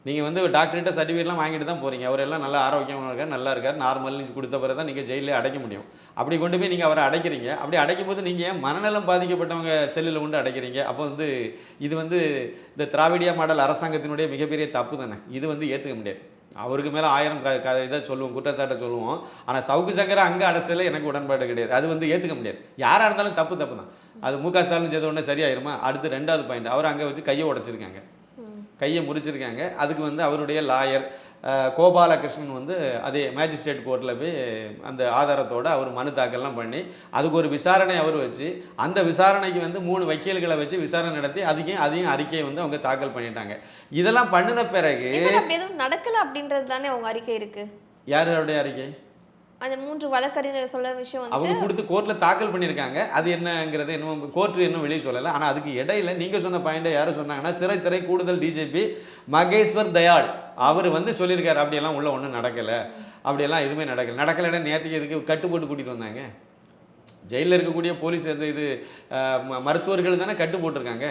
நீங்கள் வந்து டாக்டர்கிட்ட சர்டிஃபிகேட்லாம் வாங்கிட்டு தான் போகிறீங்க. அவரெல்லாம் நல்லா ஆரோக்கியமாக இருக்கார், நல்லா இருக்கார், நார்மல்னு கொடுத்த பிறகு தான் நீங்கள் ஜெயிலே அடைக்க முடியும். அப்படி கொண்டு போய் நீங்கள் அவரை அடைக்கிறீங்க. அப்படி அடைக்கும் போது நீங்கள் ஏன் மனநலம் பாதிக்கப்பட்டவங்க செல்லில் கொண்டு அடைக்கிறீங்க? அப்போ வந்து இது வந்து இந்த திராவிடியா மாடல் அரசாங்கத்தினுடைய மிகப்பெரிய தப்பு தானே. இது வந்து ஏற்றுக்க முடியாது. அவருக்கு மேலே 1000 இதை சொல்லுவோம், குற்றச்சாட்டை சொல்லுவோம். ஆனால் சவுக்கு சங்கரை அங்கே அடைச்சதில் எனக்கு உடன்பாடு கிடையாது. அது வந்து ஏற்றுக்க முடியாது. யாராக இருந்தாலும் தப்பு தான். அது மு.க. ஸ்டாலின் செய்த உடனே சரியாயிருமா? அடுத்து 2வது பாயிண்ட், அவர் அங்கே வச்சு கையை உடைச்சிருக்காங்க, கையை முறிச்சிருக்காங்க. அதுக்கு வந்து அவருடைய லாயர் கோபாலகிருஷ்ணன் வந்து அதே மேஜிஸ்ட்ரேட் கோர்ட்டில் போய் அந்த ஆதாரத்தோடு அவர் மனு தாக்கல்லாம் பண்ணி அதுக்கு ஒரு விசாரணை அவர் வச்சு, அந்த விசாரணைக்கு வந்து 3 வக்கீல்களை வச்சு விசாரணை நடத்தி அதையும் அறிக்கையை வந்து அவங்க தாக்கல் பண்ணிட்டாங்க. இதெல்லாம் பண்ணின பிறகு எதுவும் நடக்கல அப்படின்றது தானே அவங்க அறிக்கை இருக்கு. யாருடைய அறிக்கை? அந்த 3 வழக்கறிஞர் சொல்ற விஷயம் வந்து அவங்க கொடுத்து கோர்ட்டில் தாக்கல் பண்ணியிருக்காங்க. அது என்னங்கிறது இன்னும் கோர்ட்டு இன்னும் வெளியே சொல்லலை. ஆனால் அதுக்கு இடையில நீங்கள் சொன்ன பாயிண்டை யாரும் சொன்னாங்கன்னா, சிறைத்துறை கூடுதல் டிஜிபி மகேஸ்வர் தயாள் அவர் வந்து சொல்லியிருக்காரு, அப்படியெல்லாம் உள்ள ஒன்றும் நடக்கலை, அப்படியெல்லாம் எதுவுமே நடக்கலைன்னா நேற்றுக்கு எதுக்கு கட்டு போட்டு கூட்டிகிட்டு வந்தாங்க? ஜெயிலில் இருக்கக்கூடிய போலீஸ் இது மருத்துவர்கள் தானே கட்டு போட்டிருக்காங்க.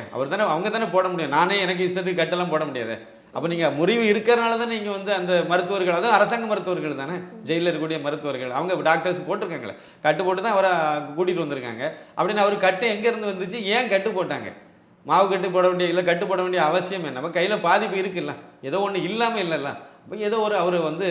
அவங்க தானே போட முடியும். நானே எனக்கு இஷ்டத்துக்கு கட்டெல்லாம் போட முடியாது. அப்போ நீங்கள் முறிவு இருக்கிறனால தான் நீங்கள் வந்து அந்த மருத்துவர்கள், அதுவும் அரசாங்க மருத்துவர்கள் தானே, ஜெயிலில் இருக்கக்கூடிய மருத்துவர்கள், அவங்க டாக்டர்ஸ் போட்டிருக்காங்களே, கட்டு போட்டு தான் அவரை கூட்டிகிட்டு வந்திருக்காங்க. அப்படின்னு அவர் கட்டு எங்கேருந்து வந்துச்சு, ஏன் கட்டு போட்டாங்க? மாவு கட்டு போட வேண்டிய இல்லை, கட்டு போட வேண்டிய அவசியம் என்ன? நம்ம கையில் பாதிப்பு இருக்குல்ல, ஏதோ ஒன்று இல்லாமல் இல்லைல்ல. அப்போ ஏதோ அவர் வந்து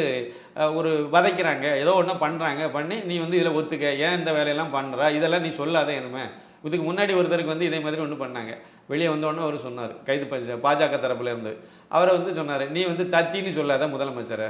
ஒரு வதைக்கிறாங்க, ஏதோ ஒன்று பண்ணுறாங்க, பண்ணி நீ வந்து இதில் ஒத்துக்க, ஏன் இந்த வேலையெல்லாம் பண்ணுறா, இதெல்லாம் நீ சொல்லாத என்னமே. இதுக்கு முன்னாடி ஒருத்தருக்கு வந்து இதே மாதிரி ஒன்று பண்ணாங்க. வெளியே வந்தோடனே அவர் சொன்னார், கைது பாஜக தரப்புல இருந்து அவரை வந்து சொன்னார், நீ வந்து தத்தின்னு சொல்லாத முதலமைச்சரை.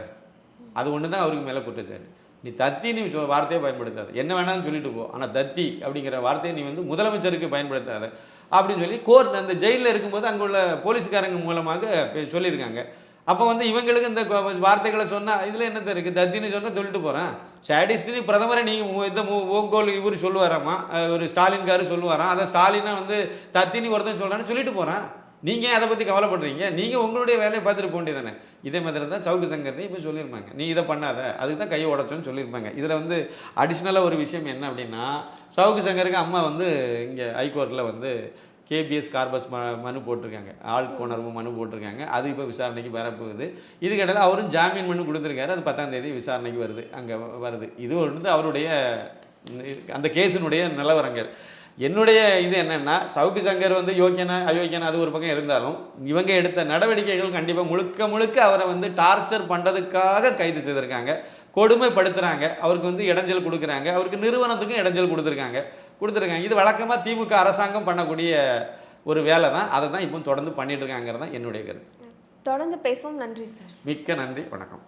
அது ஒன்று தான் அவருக்கு மேலே குற்றச்சாட்டு. நீ தத்தின்னு வார்த்தையை பயன்படுத்தாது, என்ன வேணாலும் சொல்லிட்டு போ, ஆனால் தத்தி அப்படிங்கிற வார்த்தையை நீ வந்து முதலமைச்சருக்கு பயன்படுத்தாத அப்படின்னு சொல்லி கோர்ட் அந்த ஜெயிலில் இருக்கும்போது அங்கே உள்ள போலீஸ்காரங்க மூலமாக சொல்லியிருக்காங்க. அப்போ வந்து இவங்களுக்கு இந்த வார்த்தைகளை சொன்னால் இதில் என்னத்தை இருக்குது? தத்தின்னு சொன்னால் சொல்லிட்டு போகிறேன். சாடிஸ்ட்னு பிரதமரை நீங்கள் இந்த ஓங்கோல் இவர் சொல்லுவாராம்மா, ஒரு ஸ்டாலின்காரு சொல்லுவாராம், அதை ஸ்டாலினை வந்து தத்தின்னு ஒருத்தன் சொல்கிறான்னு சொல்லிட்டு போகிறேன். நீங்கள் அதை பற்றி கவலைப்படுறீங்க? நீங்கள் உங்களுடைய வேலையை பார்த்துட்டு போக வேண்டியதானே. இதே மாதிரி தான் சவுக்கு சங்கர்னி இப்போ சொல்லியிருப்பாங்க, நீ இதை பண்ணாத, அதுக்கு தான் கையை உடச்சோன்னு சொல்லியிருப்பாங்க. இதில் வந்து அடிஷ்னலாக ஒரு விஷயம் என்ன அப்படின்னா, சவுக்கு சங்கருக்கு அம்மா வந்து இங்கே ஹைகோர்ட்டில் வந்து கேபிஎஸ் கார்பஸ் மனு போட்டிருக்காங்க, ஆள் கொணர்வு மனு போட்டிருக்காங்க. அது இப்போ விசாரணைக்கு வரப்போகுது. இதுக்கிடையில் அவரும் ஜாமீன் மனு கொடுத்துருக்காரு. அது 10ஆம் தேதி விசாரணைக்கு வருது, அங்கே வருது. இது வந்து அவருடைய அந்த கேஸினுடைய நிலவரங்கள். என்னுடைய இது என்னென்னா, சவுக்கு சங்கர் வந்து யோக்கியனா அயோக்கியனா அது ஒரு பக்கம் இருந்தாலும், இவங்க எடுத்த நடவடிக்கைகள் கண்டிப்பாக முழுக்க அவரை வந்து டார்ச்சர் பண்ணுறதுக்காக கைது செய்திருக்காங்க, கொடுமைப்படுத்துகிறாங்க, அவருக்கு வந்து இடைஞ்சல் கொடுக்குறாங்க, அவருக்கு நிறுவனத்துக்கும் இடைஞ்சல் கொடுத்துருக்காங்க. இது வழக்கமாக திமுக அரசாங்கம் பண்ணக்கூடிய ஒரு வேலை தான். அதை தான் இப்போ தொடர்ந்து பண்ணிட்டு இருக்காங்கிறது தான் என்னுடைய கருத்து. தொடர்ந்து பேசுவோம். நன்றி சார். மிக்க நன்றி, வணக்கம்.